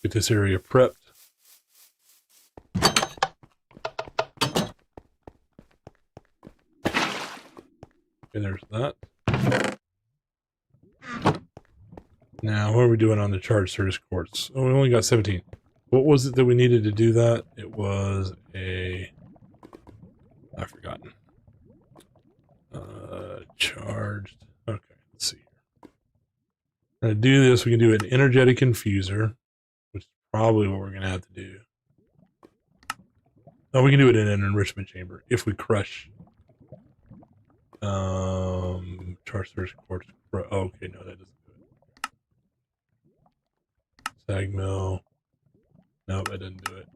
Get this area prepped. Okay, there's that. Now, what are we doing on the charged Certus quartz? Oh, we only got 17. What was it that we needed to do that? It was a... I've forgotten. Charged. Okay, let's see here. To do this, we can do an energetic infuser, which is probably what we're going to have to do. No, we can do it in an enrichment chamber if we crush. Charged Certus quartz. Oh, okay, no, that doesn't do it. Sag mill. No, that didn't do it.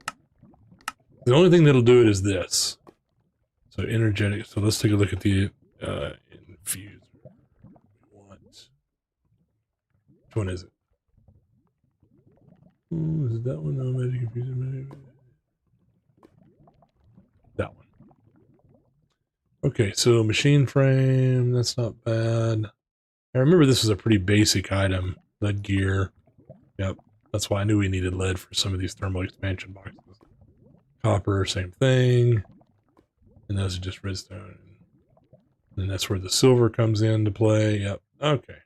The only thing that'll do it is this. So energetic. So let's take a look at the infuser. Which one is it? Oh, is it that one? No, magic infuser. Maybe. That one. Okay, so machine frame. That's not bad. I remember this was a pretty basic item. Lead gear. Yep. That's why I knew we needed lead for some of these thermal expansion boxes. Copper, same thing. And those are just redstone. And that's where the silver comes into play. Yep. Okay.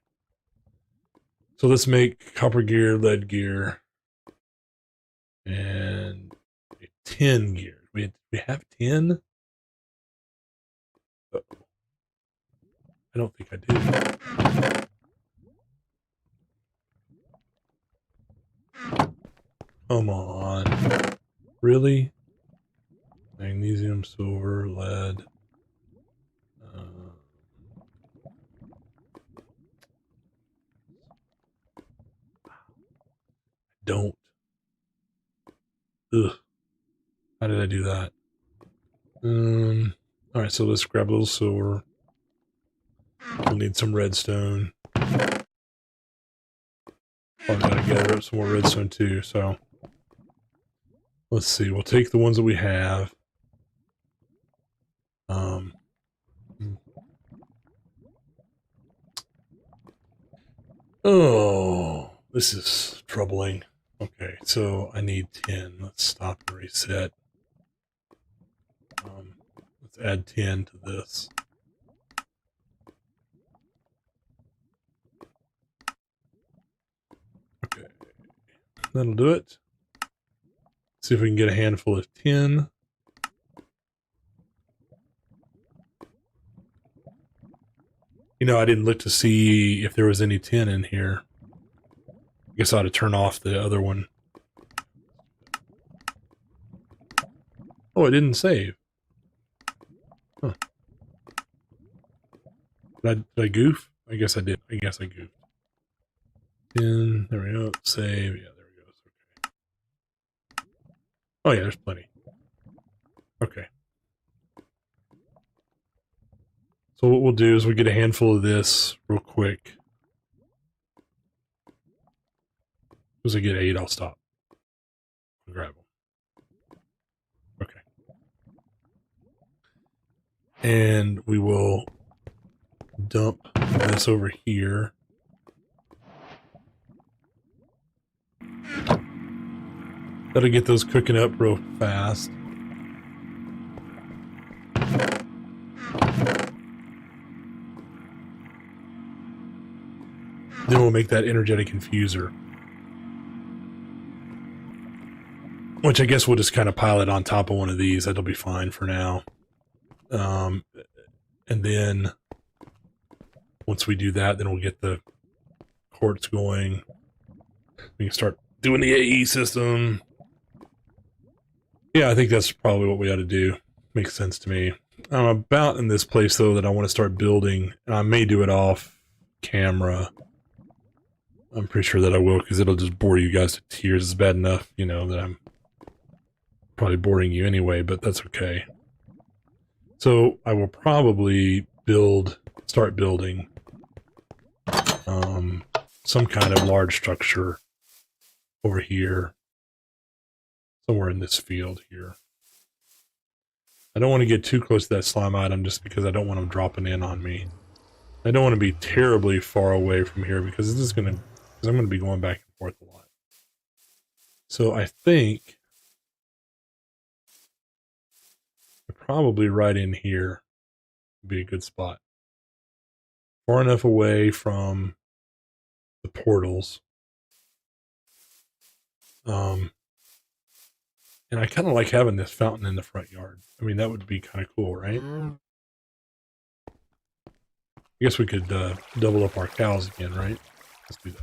So let's make copper gear, lead gear, and a tin gear. We have tin? Uh-oh. I don't think I do. Come on. Really? Magnesium, silver, lead. Don't. Ugh. How did I do that? Alright, so let's grab a little silver. We'll need some redstone. I've got to gather up some more redstone too, so let's see. We'll take the ones that we have. Oh, this is troubling. Okay, so I need 10. Let's stop and reset. Let's add 10 to this. Okay, that'll do it. See if we can get a handful of 10. You know, I didn't look to see if there was any 10 in here. I guess I ought to turn off the other one. Oh, it didn't save. Huh. Did I goof? I guess I did. I guess I goofed. 10. There we go. Save. Yeah, there we go. Okay. Oh, yeah, there's plenty. Okay. So what we'll do is we'll get a handful of this real quick. As I get 8, I'll stop. I'll grab them. Okay. And we will dump this over here. That'll get those cooking up real fast. Then we'll make that energetic infuser. Which I guess we'll just kind of pile it on top of one of these. That'll be fine for now. And then once we do that, then we'll get the quartz going. We can start doing the AE system. Yeah, I think that's probably what we ought to do. Makes sense to me. I'm about in this place, though, that I want to start building. And I may do it off camera. I'm pretty sure that I will, because it'll just bore you guys to tears. It's bad enough, you know, that I'm probably boring you anyway, but that's okay. So I will probably start building some kind of large structure over here, somewhere in this field here. I don't want to get too close to that slime item just because I don't want them dropping in on me. I don't want to be terribly far away from here because this is I'm going to be going back and forth a lot. So I think probably right in here would be a good spot. Far enough away from the portals. And I kind of like having this fountain in the front yard. I mean, that would be kind of cool, right? I guess we could double up our cows again, right? Let's do that.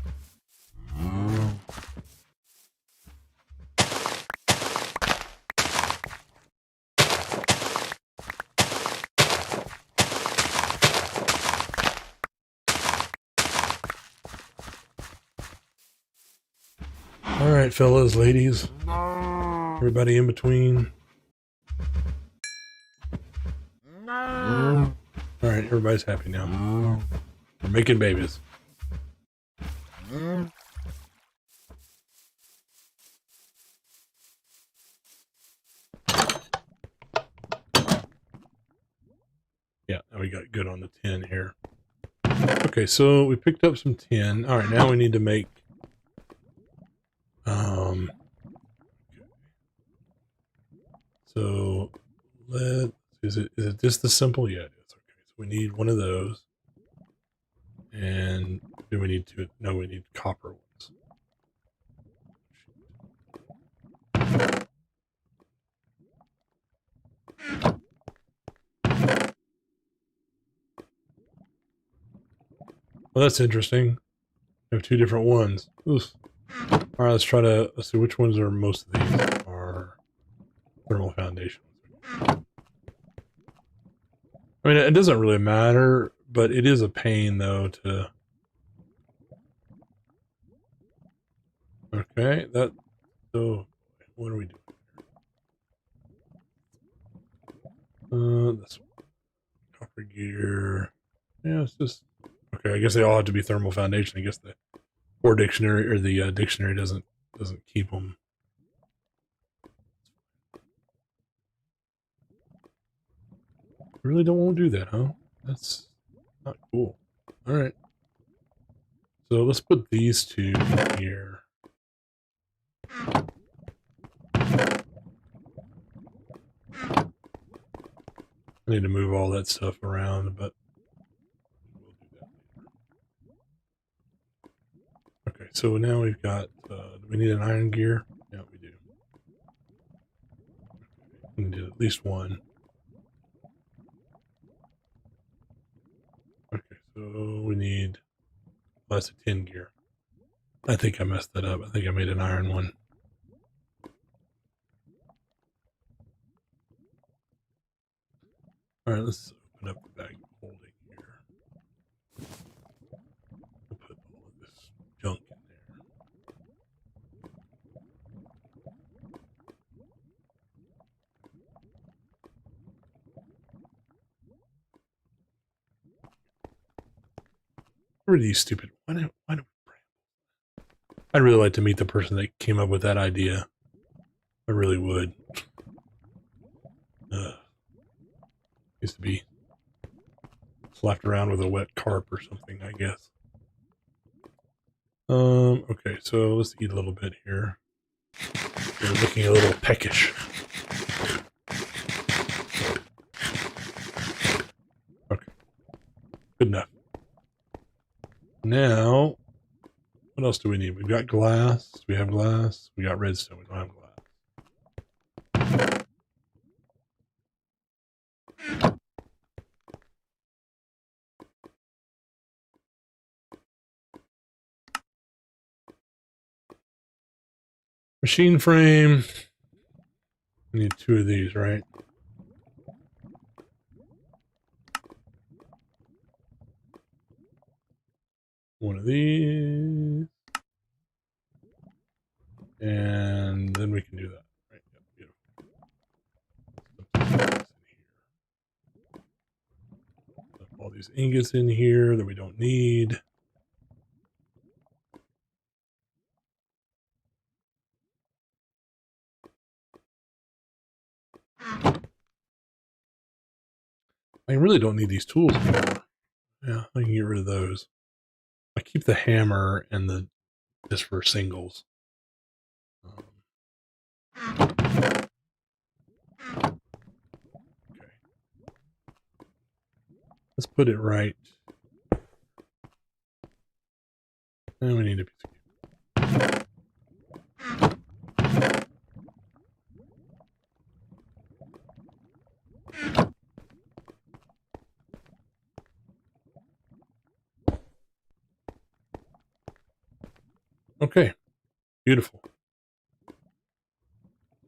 All right, fellas, ladies, everybody in between. All right, everybody's happy now. We're making babies. Yeah, we got good on the 10 here. Okay, so we picked up some tin. All right, now we need to make so is it just this simple? Yeah, it is. Okay, so we need one of those. And do we need to? No, we need copper ones. Well, that's interesting. We have two different ones. Oof. All right, let's see which ones are most of these are thermal foundations. I mean, it doesn't really matter, but it is a pain though to. Okay, so what are we doing? This copper gear. Yeah, it's just okay. I guess they all have to be thermal foundation. I guess the core dictionary or the dictionary doesn't keep them. Really don't want to do that, huh? That's not cool. All right. So let's put these two here. I need to move all that stuff around, but we'll do that later. Okay, so now we've got, do we need an iron gear? Yeah, we do. Okay, we need at least one. Okay, so we need, well, that's a tin gear. I think I messed that up. I think I made an iron one. All right, let's open up the bag of holding here. We'll put all of this junk in there. What are these stupid? Why do we I'd really like to meet the person that came up with that idea. I really would. Used to be slapped around with a wet carp or something, I guess. Okay, so let's eat a little bit here. They're looking a little peckish. Okay. Good enough. Now, what else do we need? We've got glass. We have glass. We got redstone. We don't have glass. Machine frame. We need 2 of these, right? One of these. And then we can do that. Right? Yep, beautiful. Put all these ingots in here that we don't need. I really don't need these tools anymore. Yeah, I can get rid of those. I keep the hammer and the just for singles. Okay. Let's put it right. And we need a piece of cube. Okay, beautiful.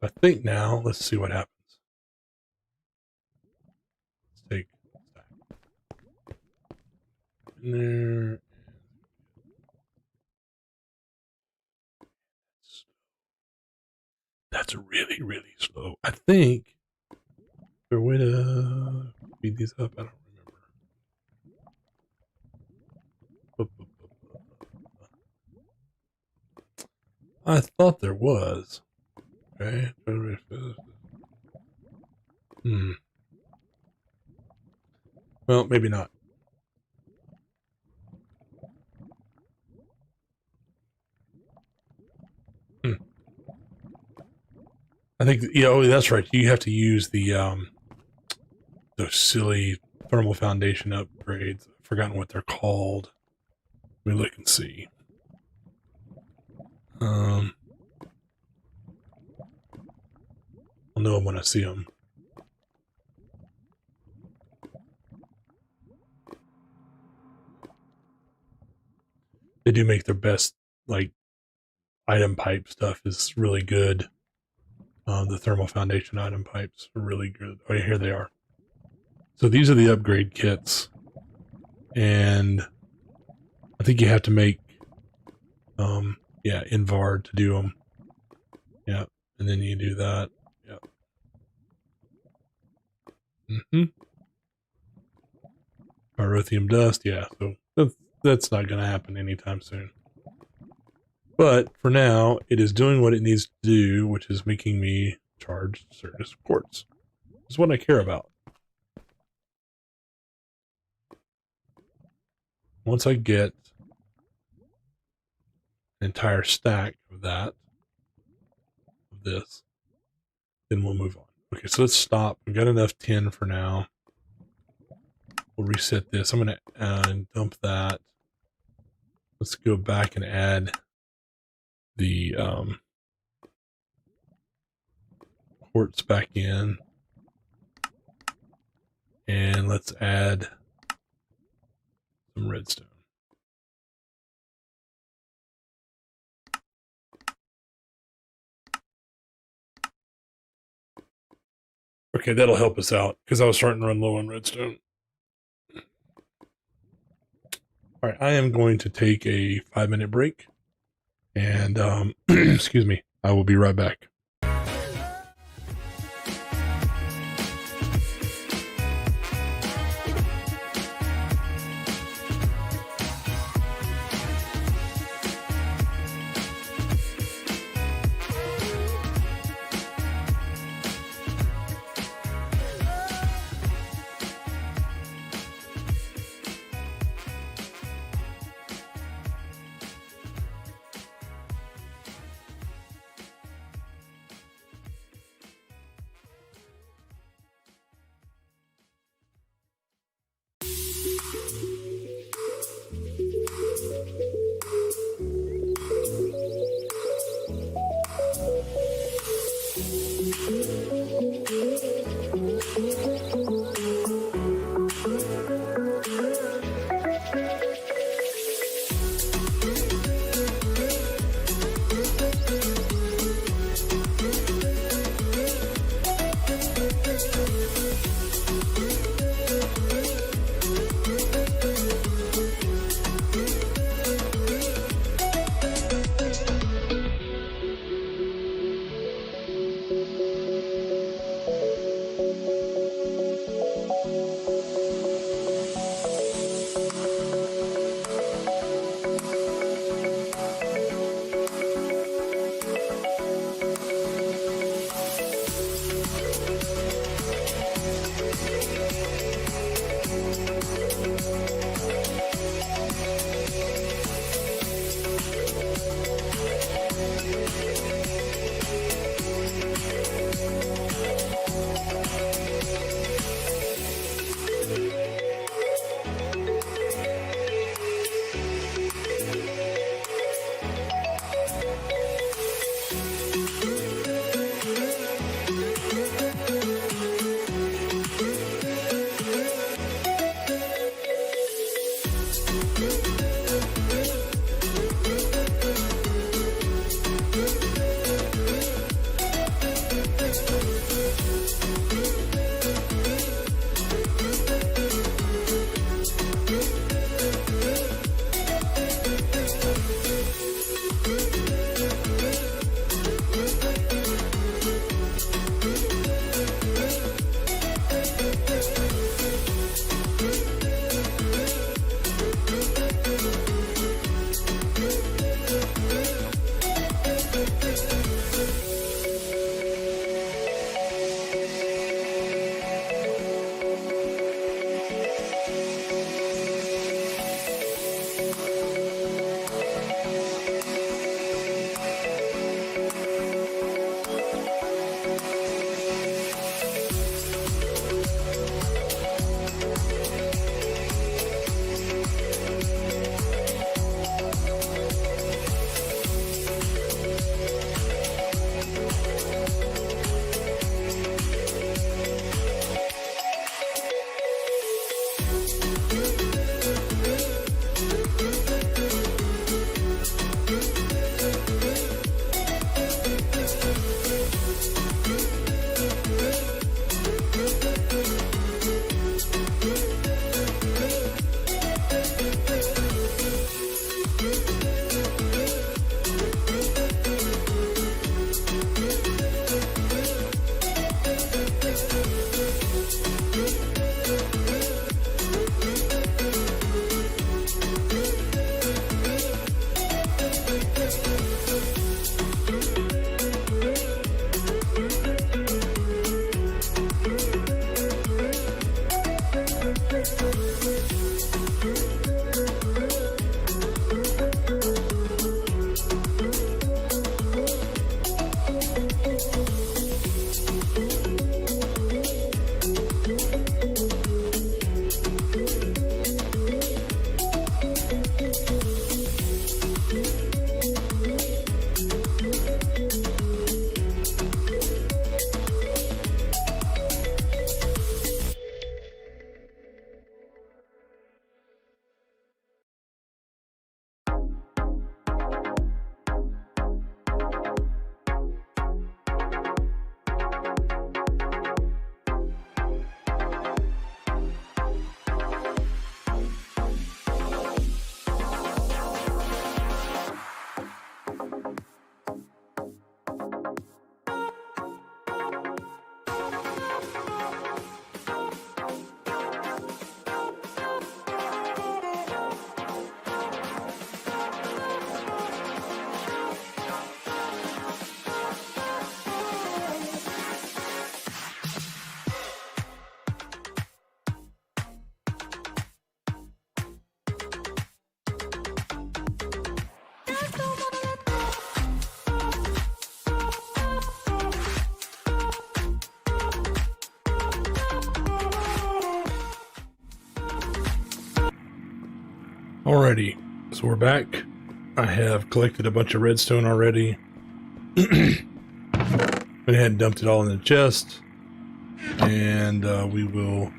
I think now, let's see what happens. Let's take that in there. That's really, really slow. I think there's a way to speed these up. I don't remember. I thought there was. Okay. Well, maybe not. I think, yeah, oh, that's right. You have to use the those silly thermal foundation upgrades. I've forgotten what they're called. Let me look and see. I'll know them when I see them. They do make their best, like, item pipe stuff is really good. The thermal foundation item pipes are really good. Oh, yeah, here they are. So these are the upgrade kits. And I think you have to make, yeah, Invar to do them. Yeah, and then you do that. Yeah. Pyrotheum dust, yeah. So that's not going to happen anytime soon. But for now, it is doing what it needs to do, which is making me charge Certus quartz. Is what I care about. Once I get an entire stack of that, of this, then we'll move on. Okay, so let's stop. We've got enough tin for now. We'll reset this. I'm going to dump that. Let's go back and add the quartz back in. And let's add some redstone. Okay, that'll help us out because I was starting to run low on redstone. All right, I am going to take a 5-minute break and excuse me, I will be right back. Alrighty, so we're back. I have collected a bunch of redstone already. Went ahead and dumped it all in the chest, and we will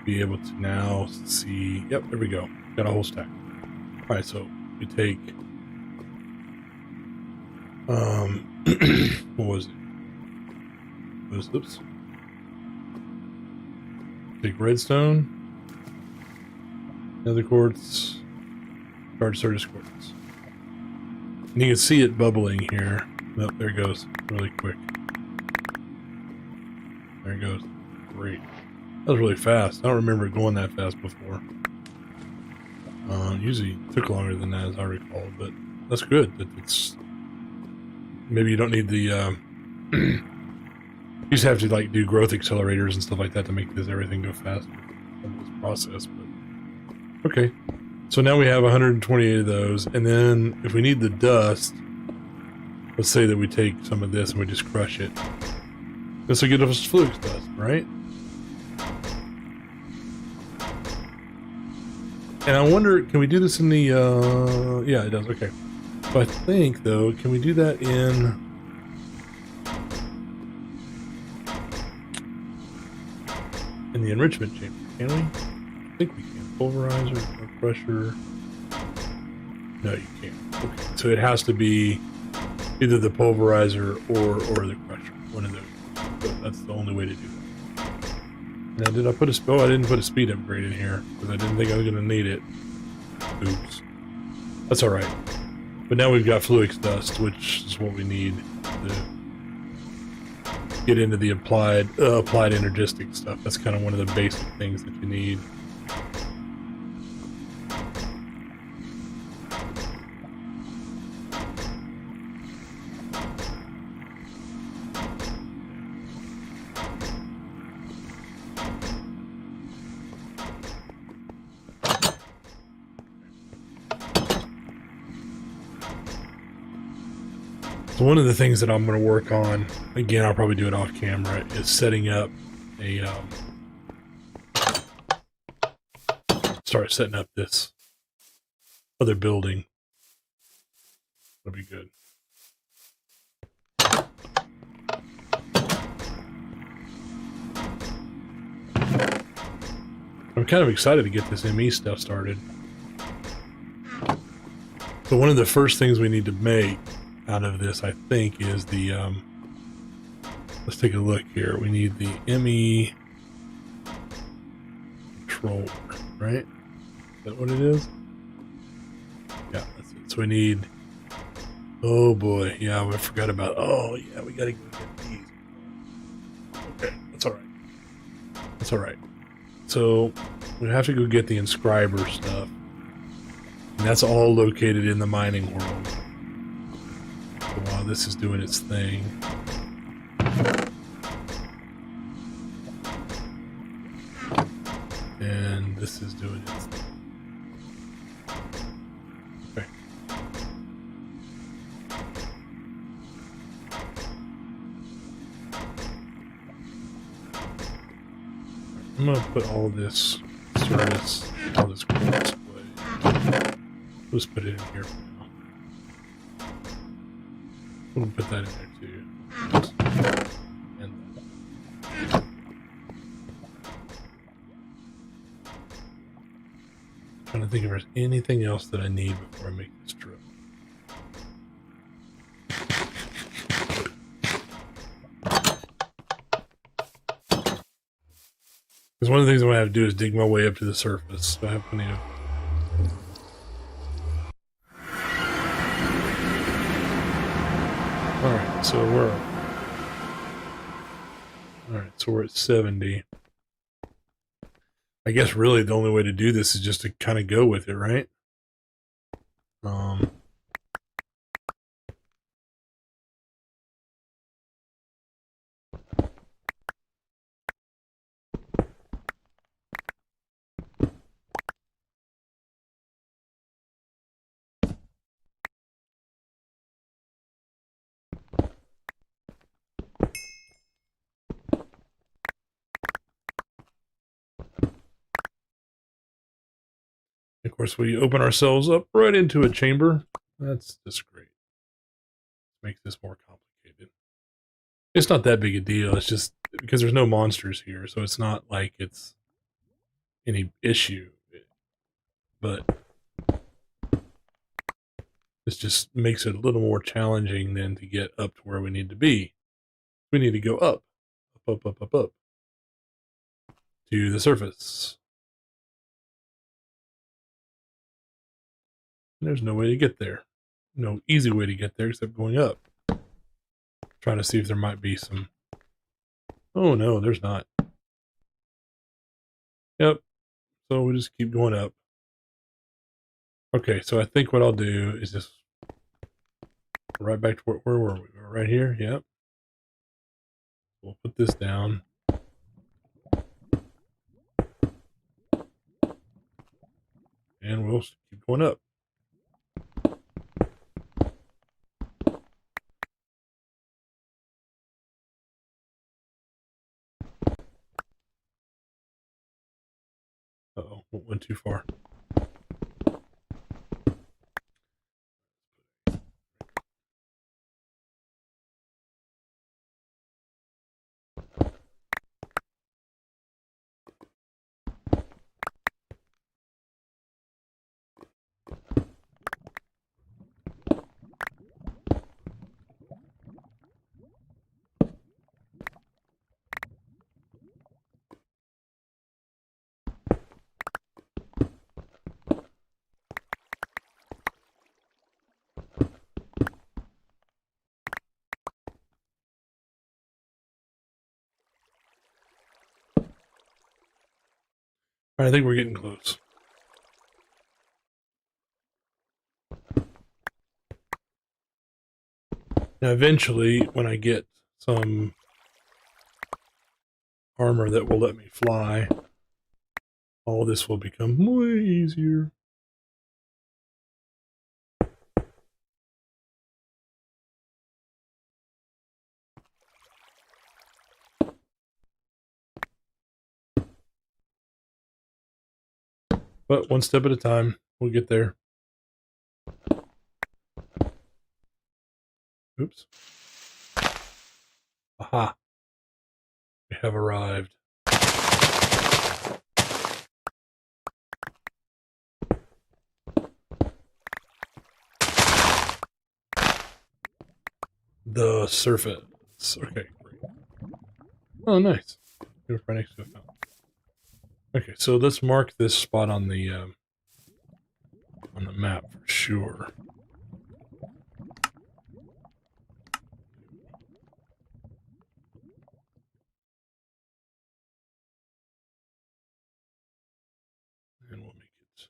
be able to now see. Yep, there we go. Got a whole stack. All right, so we take what was it? Oops. Take redstone. Nether quartz, charge surface quartz. And you can see it bubbling here. Oh, there it goes, really quick. There it goes. Great. That was really fast. I don't remember it going that fast before. Usually it took longer than that, as I recall, but that's good. It's maybe you don't need the. You just have to like do growth accelerators and stuff like that to make everything go faster in this process, but. Okay, so now we have 128 of those, and then if we need the dust, let's say that we take some of this and we just crush it. This will get us flux dust, right? And I wonder, can we do this in the, yeah, it does, okay. So I think, though, can we do that in the enrichment chamber, can we? I think we can. Pulverizer or crusher? No, you can't. Okay, so it has to be either the pulverizer or the crusher. One of those. So that's the only way to do that. Now, did I put a? Oh, I didn't put a speed upgrade in here because I didn't think I was going to need it. Oops. That's all right. But now we've got flux dust, which is what we need to get into the applied energistic stuff. That's kind of one of the basic things that you need. So one of the things that I'm going to work on, again, I'll probably do it off camera, is setting up a, start setting up this other building. That'll be good. I'm kind of excited to get this ME stuff started. So one of the first things we need to make out of this, I think, is the, let's take a look here. We need the ME controller, right? Is that what it is? Yeah, that's it. So we need, oh boy, yeah, I forgot about, oh yeah, we gotta go get these. Okay, that's all right. That's all right. So we have to go get the inscriber stuff. And that's all located in the mining world. So while this is doing its thing. And this is doing its thing. Okay. I'm gonna put all this service, all this quartz away. Let's put it in here for now. We'll put that in there too. And trying to think if there's anything else that I need before I make this trip. Because one of the things I'm going to have to do is dig my way up to the surface. So I have plenty of... Alright, so we're at 70. I guess really the only way to do this is just to kind of go with it, right? Of course, we open ourselves up right into a chamber. That's just great. Makes this more complicated. It's not that big a deal. It's just because there's no monsters here, so it's not like it's any issue. But this just makes it a little more challenging than to get up to where we need to be. We need to go up to the surface. And there's no way to get there. No easy way to get there except going up. Trying to see if there might be some... Oh no, there's not. Yep. So we just keep going up. Okay, so I think what I'll do is just right back to where were we? We're right here. Yep. We'll put this down. And we'll keep going up. Uh-oh, went too far. All right, I think we're getting close. Now, eventually, when I get some armor that will let me fly, all this will become way easier. But one step at a time, we'll get there. Oops. Aha. We have arrived. the surface. Okay, great. Oh, nice. You're right next to a fountain. Okay, so let's mark this spot on the map for sure. And we'll make it red.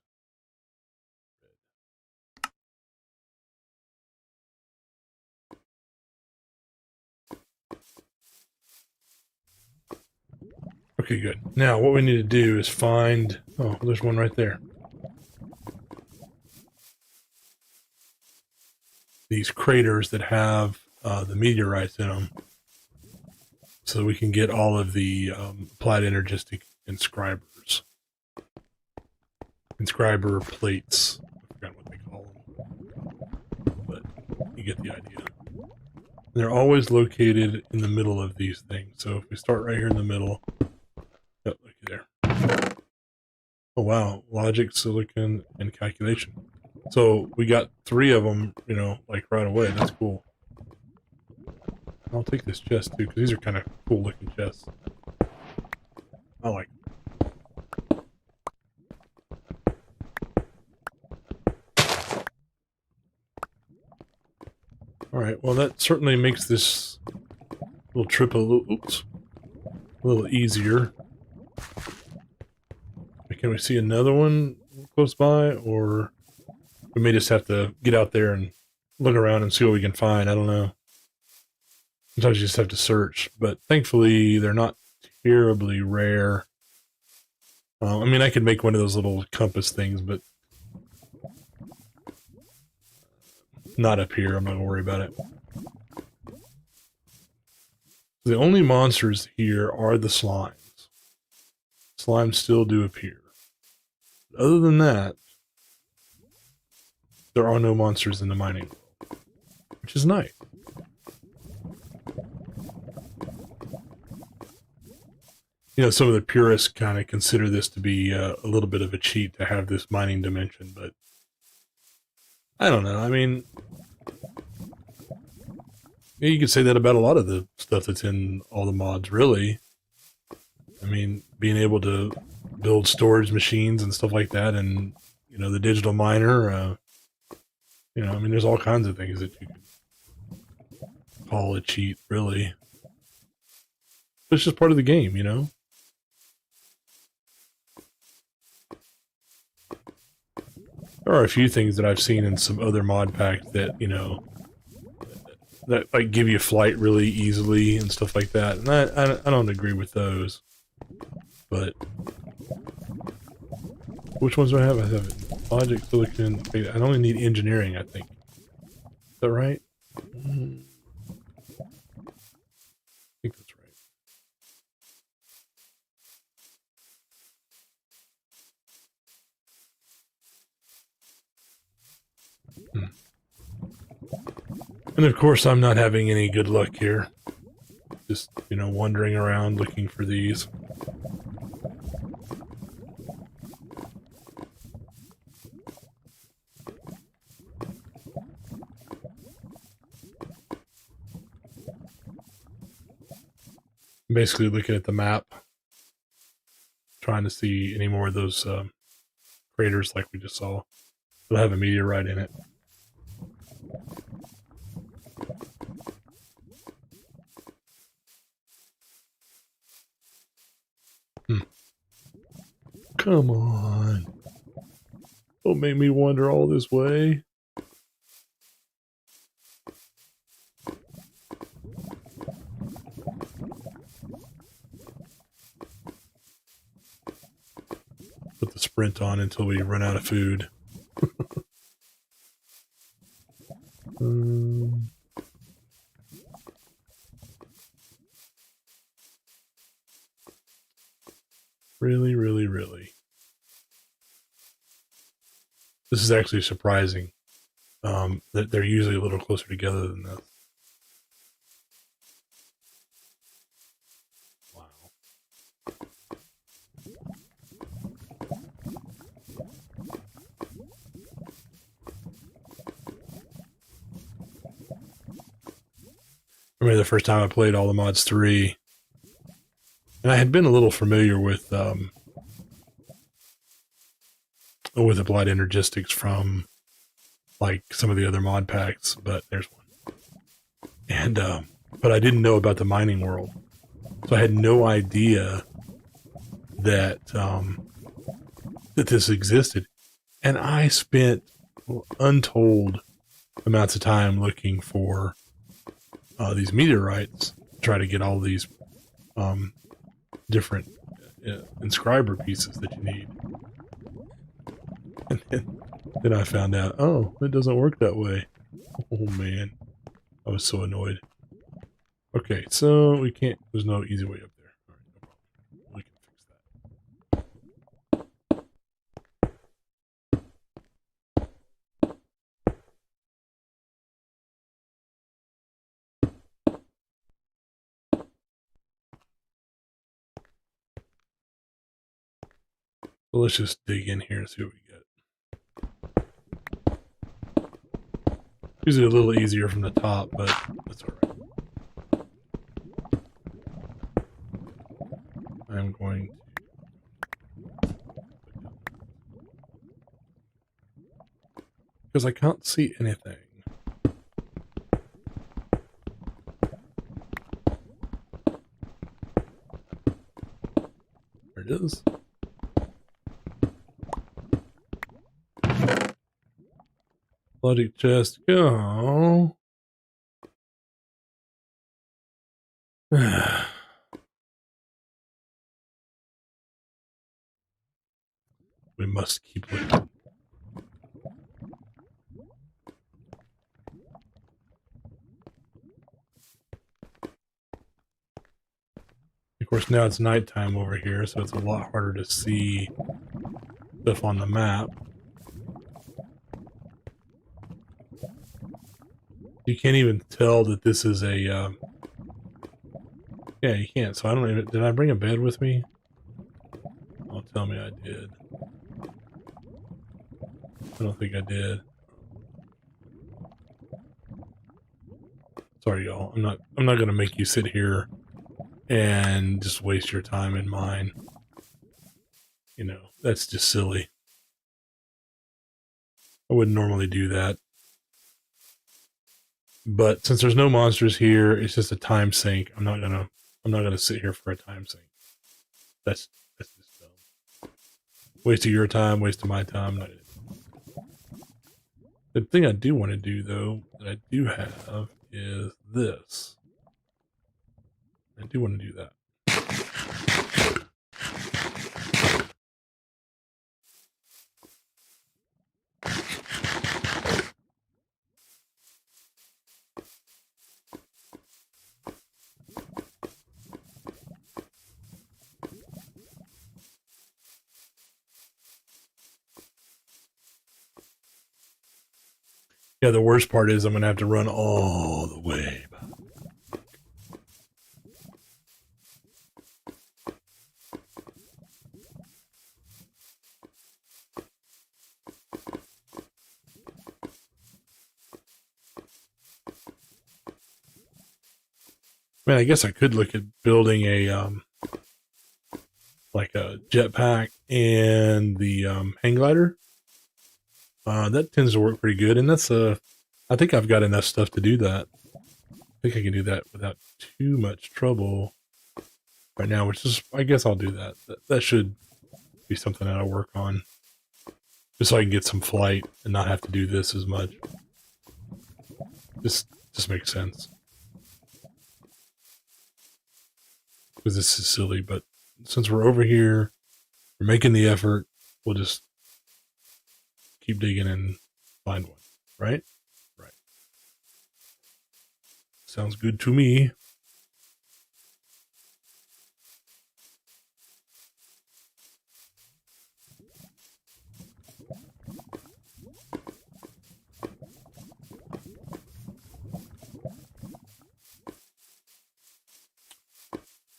Okay, good. Now what we need to do is find... Oh, there's one right there. These craters that have the meteorites in them, so we can get all of the applied energistic inscribers. Inscriber plates. I forgot what they call them. But you get the idea. They're always located in the middle of these things. So if we start right here in the middle. Yep, look there. Oh wow, logic, silicon, and calculation. So we got 3 of them, you know, like right away. That's cool. I'll take this chest too, because these are kind of cool looking chests. I like them. Alright, well that certainly makes this little trip a little easier. Can we see another one close by, or we may just have to get out there and look around and see what we can find? I don't know. Sometimes you just have to search, but thankfully they're not terribly rare. I mean, I could make one of those little compass things, but not up here. I'm not gonna worry about it. The only monsters here are the slimes. Slimes still do appear. Other than that, there are no monsters in the mining world, which is nice. You know, some of the purists kind of consider this to be a little bit of a cheat to have this mining dimension, but I don't know. I mean, you could say that about a lot of the stuff that's in all the mods, really. I mean, being able to build storage machines and stuff like that, and, you know, the digital miner, you know, I mean, there's all kinds of things that you could call a cheat, really. It's just part of the game, you know? There are a few things that I've seen in some other mod packs that, you know, that like give you flight really easily and stuff like that, and I don't agree with those. But which ones do I have? I have logic, silicon. I only need engineering, I think. Is that right? I think that's right. And of course, I'm not having any good luck here. Just, you know, wandering around looking for these. I'm basically looking at the map, trying to see any more of those craters like we just saw. They'll have a meteorite in it. Come on. Don't make me wander all this way. Put the sprint on until we run out of food. Really, really, really. This is actually surprising that they're usually a little closer together than this. Wow. I remember the first time I played all the mods 3, and I had been a little familiar with Applied Energistics from like some of the other mod packs, but there's one. And but I didn't know about the mining world, so I had no idea that that this existed, and I spent untold amounts of time looking for these meteorites to try to get all these different inscriber pieces that you need. And then I found out, oh, it doesn't work that way. Oh man, I was so annoyed. Okay, so we can't, there's no easy way up there. All right, no problem. We can fix that. So let's just dig in here and see what we get. Usually a little easier from the top, but that's alright. I'm going to... because I can't see anything. There it is. Bloody chest, go. We must keep looking. Of course, now it's nighttime over here, so it's a lot harder to see stuff on the map. You can't even tell that this is a, yeah, you can't, so I don't even, did I bring a bed with me? Oh, tell me I did. I don't think I did. Sorry, y'all. I'm not gonna make you sit here and just waste your time and mine. You know, that's just silly. I wouldn't normally do that. But since there's no monsters here, it's just a time sink. I'm not gonna sit here for a time sink. That's just dumb. Waste of your time, waste of my time. Not the thing I do want to do though, that I do have, is this. I do want to do that. Yeah, the worst part is I'm going to have to run all the way back. Man, I guess I could look at building a, like a jetpack and the hang glider. That tends to work pretty good, and that's I think I've got enough stuff to do that. I think I can do that without too much trouble right now, which is, I guess I'll do that. That should be something that I'll work on, just so I can get some flight and not have to do this as much. Just makes sense. Because this is silly, but since we're over here, we're making the effort, we'll just keep digging and find one, right? Right. Sounds good to me.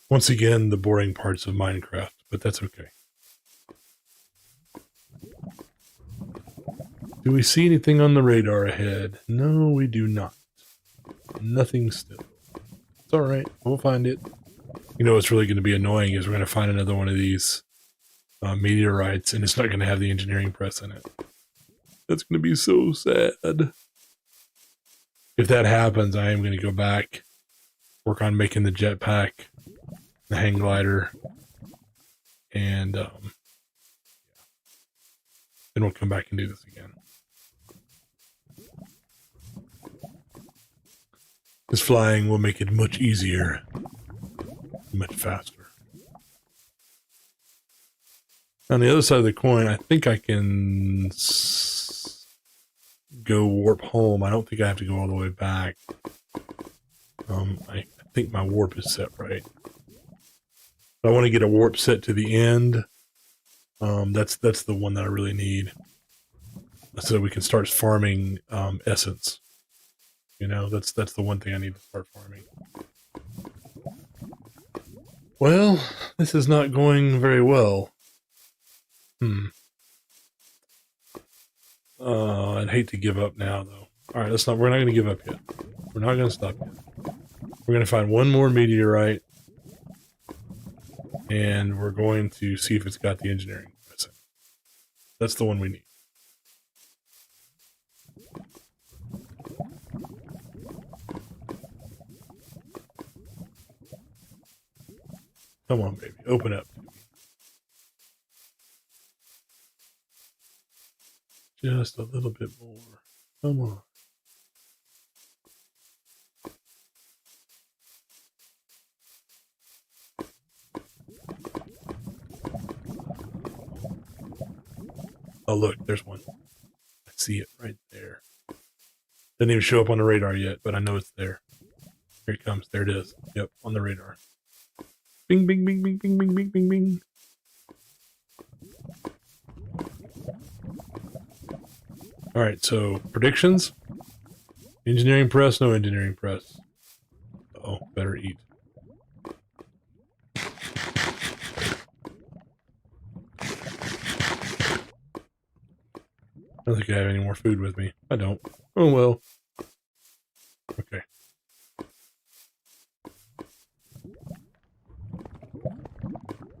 Once again, the boring parts of Minecraft, but that's okay. Do we see anything on the radar ahead? No, we do not. Nothing still. It's all right. We'll find it. You know what's really going to be annoying is we're going to find another one of these meteorites, and it's not going to have the engineering press in it. That's going to be so sad. If that happens, I am going to go back, work on making the jetpack, the hang glider, and then we'll come back and do this again. This flying will make it much easier, much faster. On the other side of the coin, I think I can go warp home. I don't think I have to go all the way back. I think my warp is set right. I want to get a warp set to the end. That's the one that I really need, so we can start farming essence. You know, that's the one thing I need to start farming. Well, this is not going very well. I'd hate to give up now, though. All right, we're not going to give up yet. We're not going to stop yet. We're going to find one more meteorite, and we're going to see if it's got the engineering. That's the one we need. Come on, baby. Open up. Just a little bit more. Come on. Oh, look, there's one. I see it right there. Doesn't even show up on the radar yet, but I know it's there. Here it comes. There it is. Yep, on the radar. Bing, bing, bing, bing, bing, bing, bing, bing, bing. All right, so predictions. Engineering press, no engineering press. Oh, better eat. I don't think I have any more food with me. I don't. Oh well. Okay.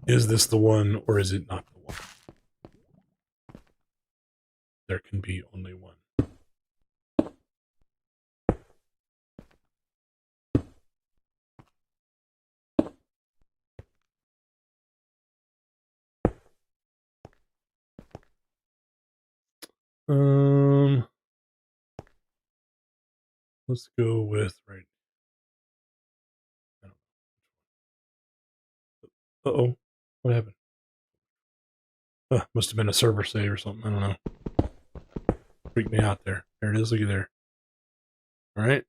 Is this the one, or is it not the one? There can be only one. Let's go with right. Uh-oh. What happened? Must have been a server save or something. I don't know. Freaked me out there. There it is. Look at there. All right.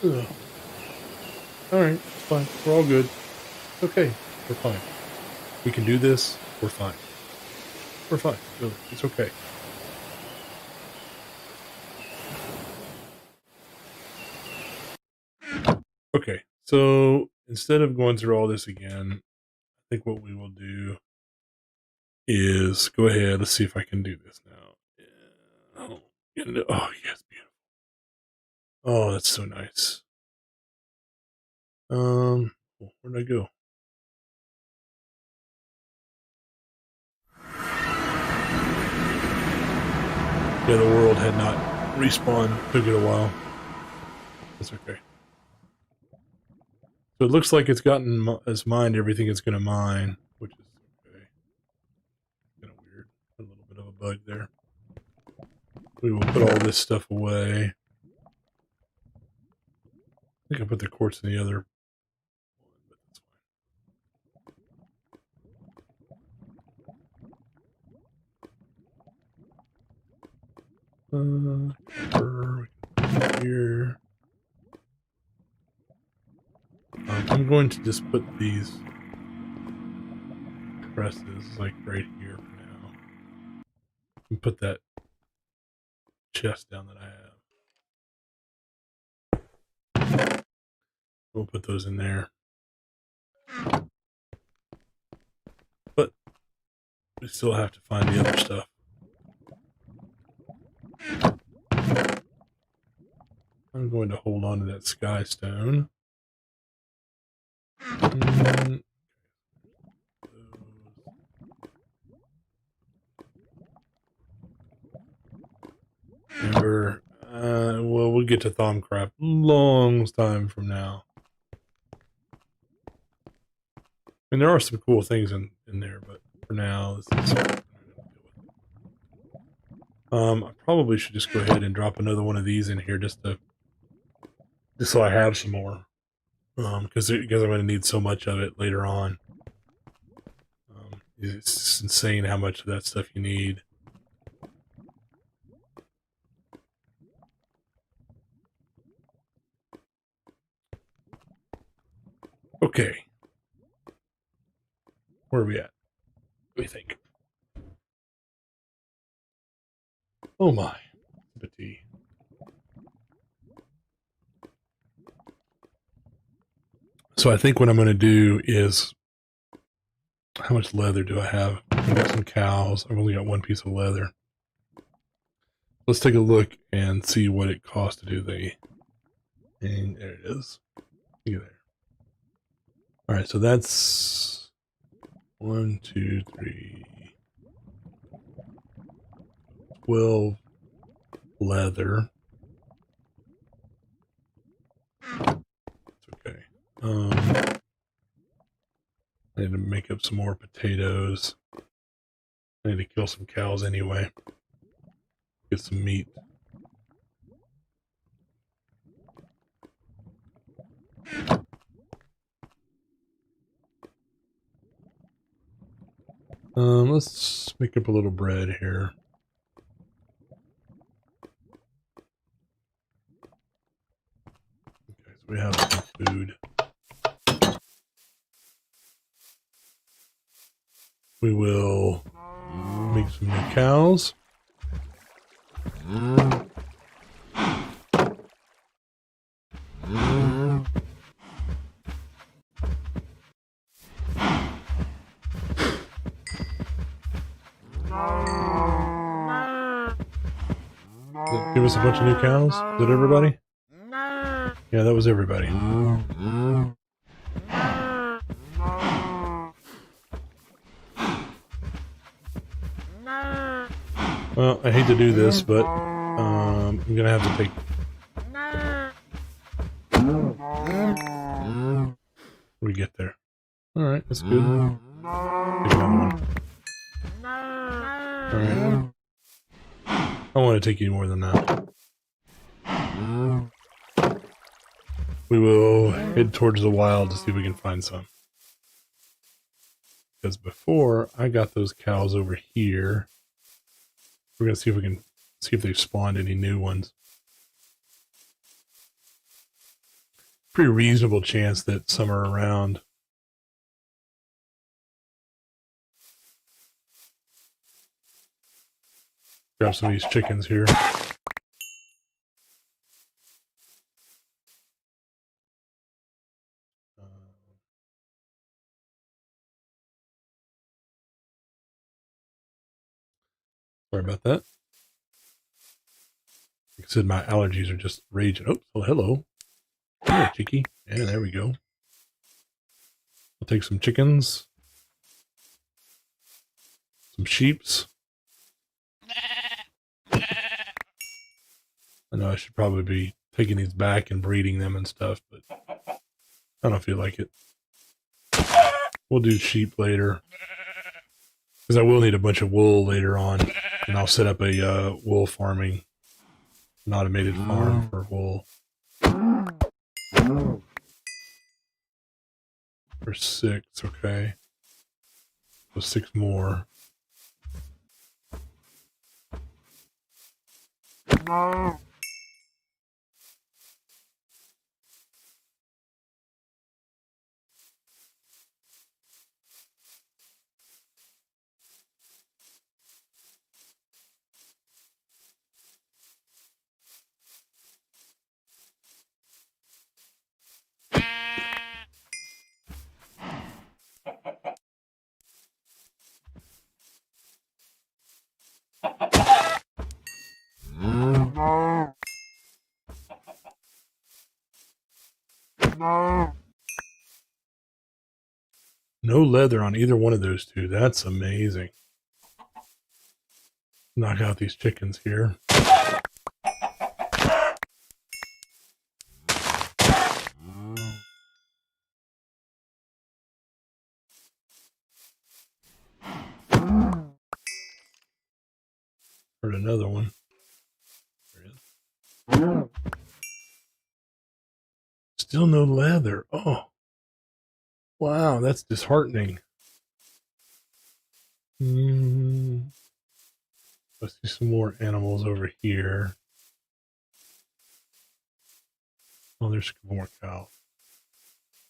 Ugh. All right, it's fine. We're all good. Okay, we're fine. We can do this. We're fine. We're fine. Really, it's okay. Okay, so instead of going through all this again, I think what we will do is go ahead. Let's see if I can do this now. Oh, yes, beautiful. Oh, that's so nice. Where'd I go? Yeah, the world had not respawned. Took it a while. That's okay. So it looks like it's gotten as mined everything it's going to mine, which is okay. Kind of weird. A little bit of a bug there. We will put all this stuff away. I think I put the quartz in the other one, but that's Here. I'm going to just put these presses like right here for now. And put that chest down that I have. We'll put those in there. But we still have to find the other stuff. I'm going to hold on to that sky stone. Remember, well, we'll get to Thaumcraft long time from now. I mean, there are some cool things in there, but for now, this is I probably should just go ahead and drop another one of these in here just so I have some more. Because I'm going to need so much of it later on. It's just insane how much of that stuff you need. Okay. Where are we at? What do you think? Oh my. Petit. So I think what I'm going to do is, how much leather do I have? I've got some cows. I've only got one piece of leather. Let's take a look and see what it costs to do the, and there it is. See there. All right, so that's 1, 2, 3, 12 leather. It's okay. I need to make up some more potatoes. I need to kill some cows anyway. Get some meat. Let's make up a little bread here. Okay, so we have some food. We will make some new cows. Give us a bunch of new cows? Is that everybody? Yeah, that was everybody. Well, I hate to do this, but I'm gonna have to take. We get there. All right, that's good. Take another one. All right. I don't want to take any more than that. We will head towards the wild to see if we can find some. Because before I got those cows over here, we're gonna see if we can see if they've spawned any new ones. Pretty reasonable chance that some are around. Grab some of these chickens here. Sorry about that. Like I said, my allergies are just raging. Oh, hello. Hello, Chicky. Yeah, there we go. I'll take some chickens. Some sheeps. I know I should probably be taking these back and breeding them and stuff, but I don't feel like it. We'll do sheep later. Because I will need a bunch of wool later on. And I'll set up a wool farming, an automated farm for wool. For 6, okay. So 6 more. No leather on either one of those two. That's amazing. Knock out these chickens here. Heard another one. There it is. Still no leather. Oh. Wow, that's disheartening. Let's see some more animals over here. Oh, there's more cows.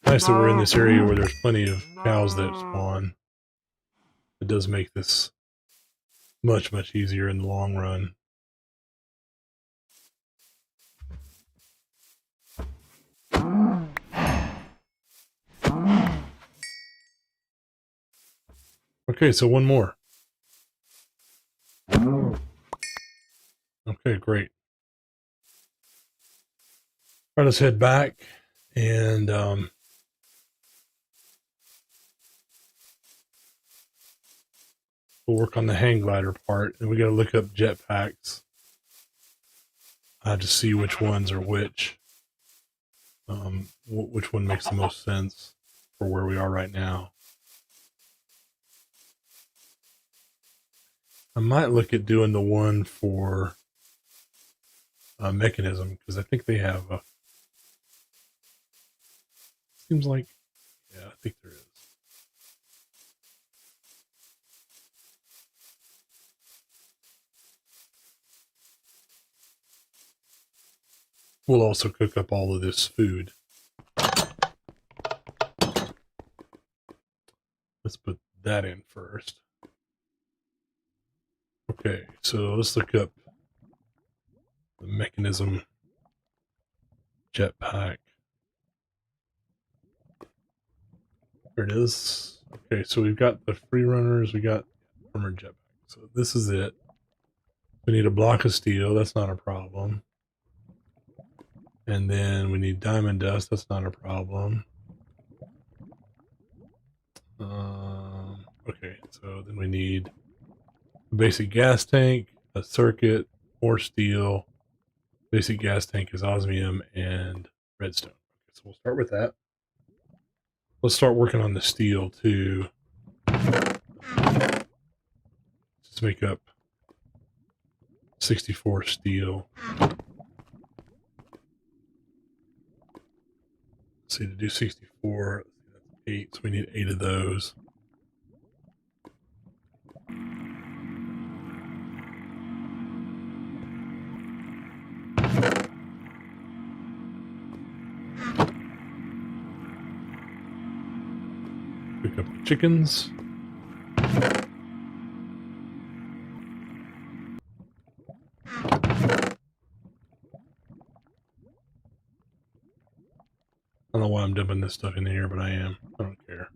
Nice that we're in this area where there's plenty of cows that spawn. It does make this much, much easier in the long run. Okay, so one more. Okay, great. All right, let's head back and we'll work on the hang glider part, and we got to look up jetpacks to see which ones are which one makes the most sense for where we are right now. I might look at doing the one for Mechanism, because I think they have a... Seems like... Yeah, I think there is. We'll also cook up all of this food. Let's put that in first. Okay, so let's look up the Mechanism jetpack. There it is. Okay, so we've got the free runners, we got armored jetpack. So this is it. We need a block of steel, that's not a problem. And then we need diamond dust, that's not a problem. Okay, so then we need a basic gas tank, a circuit, more steel. Basic gas tank is osmium and redstone. Okay, so we'll start with that. Let's start working on the steel too. Let's make up 64 steel. Let's see, to do 64, that's 8, so we need 8 of those. Pick up the chickens. I don't know why I'm dumping this stuff in here, but I am. I don't care.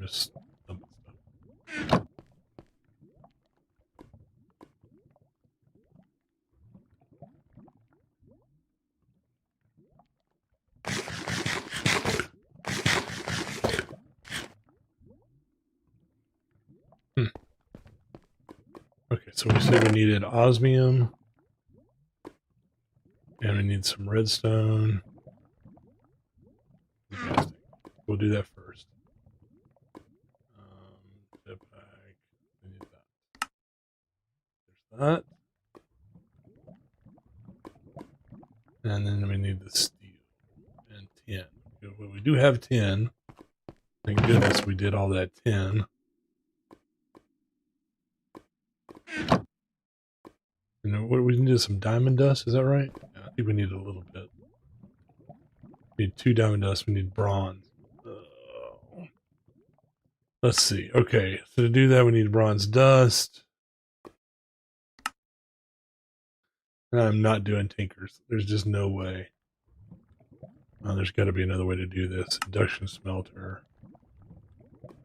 Just dumping stuff. Okay, so we said we needed osmium. And we need some redstone. We'll do that first. Jetpack. We need that. There's that. And then we need the steel. And 10. Well, we do have 10. Thank goodness we did all that 10. And what we needed some diamond dust, is that right? Yeah, I think we need a little bit. We need 2 diamond dust, we need bronze. Let's see. Okay, so to do that we need bronze dust. And I'm not doing tinkers. There's just no way. There's got to be another way to do this. Induction smelter.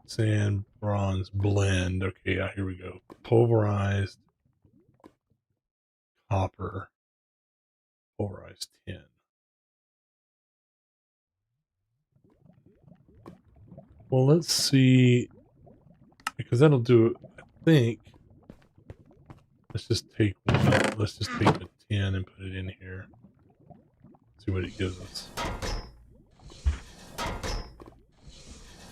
Sand, bronze, blend. Okay, yeah, here we go. Pulverized copper. Pulverized tin. Well, let's see. Because that'll do, I think. Let's just take one. Let's just take the tin and put it in here. See what it gives us.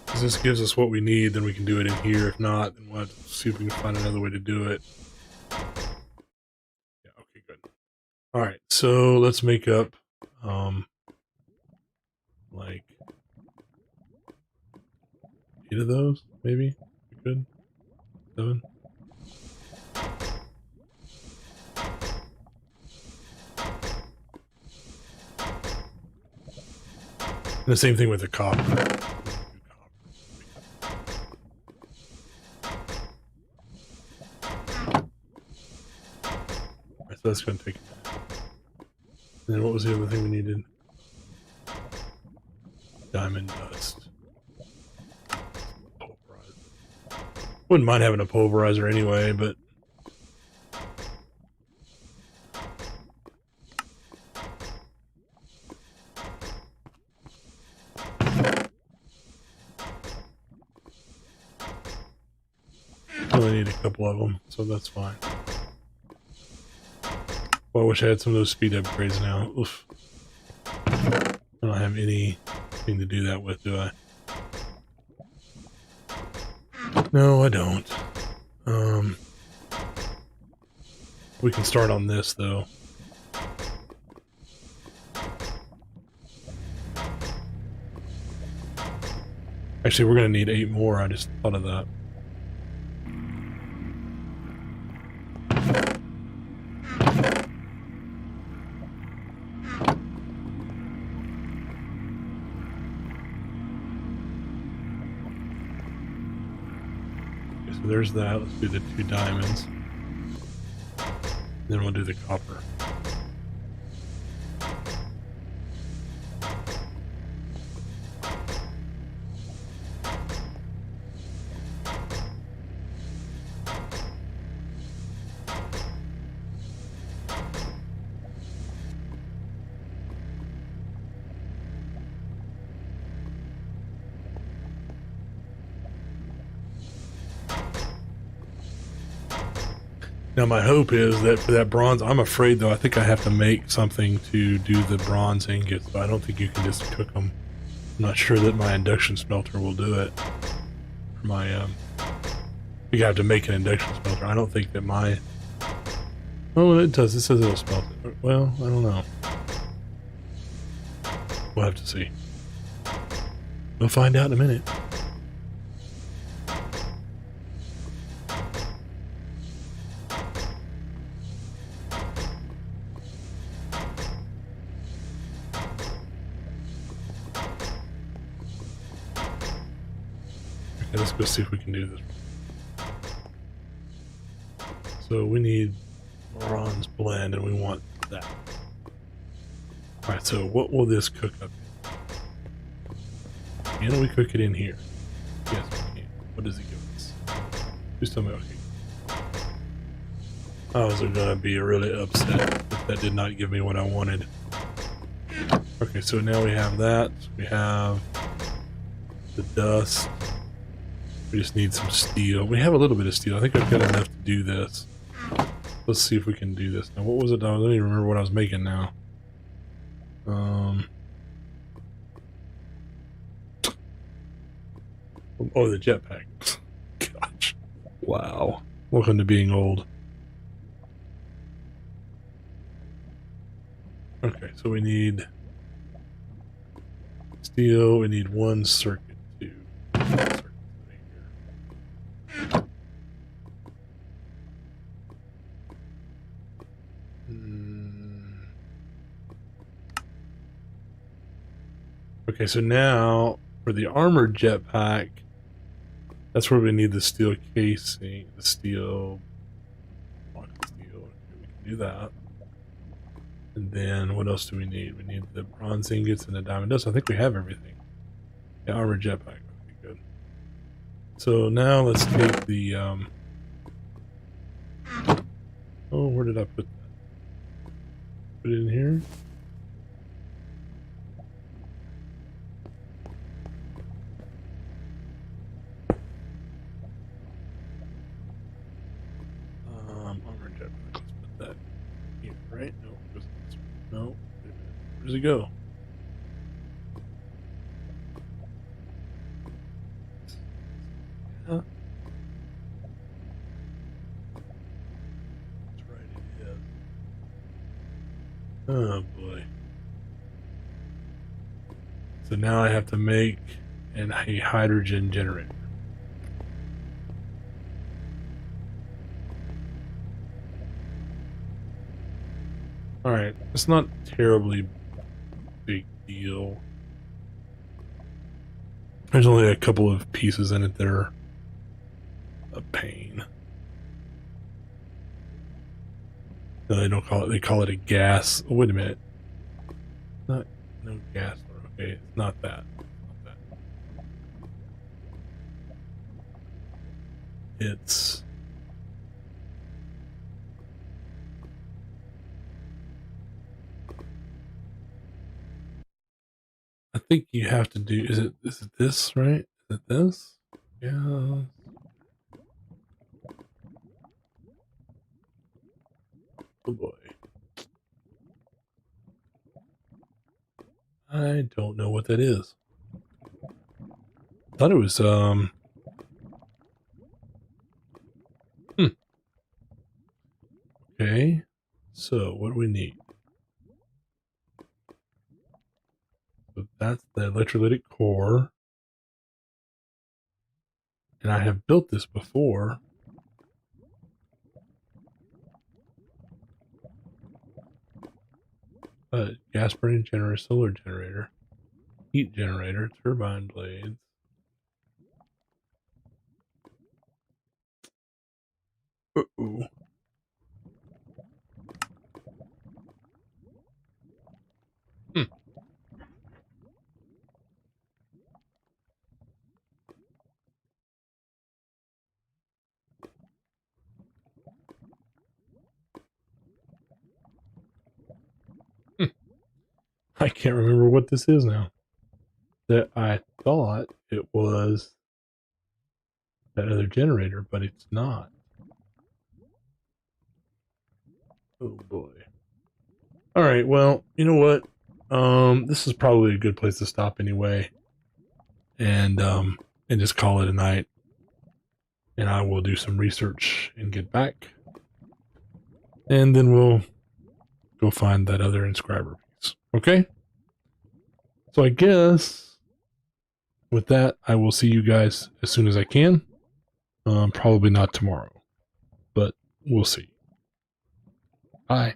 Because this gives us what we need, then we can do it in here. If not, then we'll have to see if we can find another way to do it. Yeah, okay, good. Alright, so let's make up, like 8 of those, maybe? We could? 7? And the same thing with the copper. Alright, so that's going to take a minute. And then what was the other thing we needed? Diamond dust. Pulverizer. Wouldn't mind having a pulverizer anyway, but only need a couple of them, so that's fine. Well, I wish I had some of those speed upgrades now. Oof. I don't have anything to do that with, do I? No, I don't. We can start on this, though. Actually, we're going to need 8 more. I just thought of that. Okay, so there's that. Let's do the 2 diamonds. Then we'll do the copper. Now my hope is that for that bronze, I'm afraid though, I think I have to make something to do the bronze ingots, but I don't think you can just cook them. I'm not sure that my induction smelter will do it. For my, I think I have to make an induction smelter. I don't think that my... Oh, it does. It says it'll smelt it. Well, I don't know. We'll have to see. We'll find out in a minute. Okay, let's go see if we can do this. So we need bronze blend and we want that. Alright, so what will this cook up in? Can we cook it in here? Yes, we can. What does it give us? Please tell me, okay. I was gonna be really upset if that did not give me what I wanted. Okay, so now we have that. We have the dust. We just need some steel. We have a little bit of steel. I think I've got enough to do this. Let's see if we can do this. Now, what was it? I don't even remember what I was making now. Oh, the jetpack. Gosh. Wow. Welcome to being old. Okay, so we need steel. We need 1 circuit too. Okay, so now for the armored jetpack, that's where we need the steel casing, the steel. Okay, we can do that. And then what else do we need? We need the bronze ingots and the diamond dust. I think we have everything. The armored jetpack. Okay, good. So now let's take the oh, where did I put that? Put it in here. Armored jetpack. Let's put that here, right? No, no. Where does it go? Huh? That's right, it is. Oh boy. So now I have to make a hydrogen generator. Alright, it's not terribly big deal. There's only a couple of pieces in it that are a pain. No, they don't call it, they call it a gas. Oh, wait a minute. Not, no gas. Okay, it's not that. It's I think you have to do is it this, right? Is it this? Yeah. Oh boy. I don't know what that is. I thought it was Okay. So what do we need? So that's the electrolytic core. And I have built this before. Gas burning generator, solar generator, heat generator, turbine blades. Uh-oh. I can't remember what this is now. That I thought it was that other generator, but it's not. Oh boy. All right, well, you know what? This is probably a good place to stop anyway. And just call it a night. And I will do some research and get back. And then we'll go find that other inscriber piece. Okay? So I guess with that, I will see you guys as soon as I can. Probably not tomorrow, but we'll see. Bye.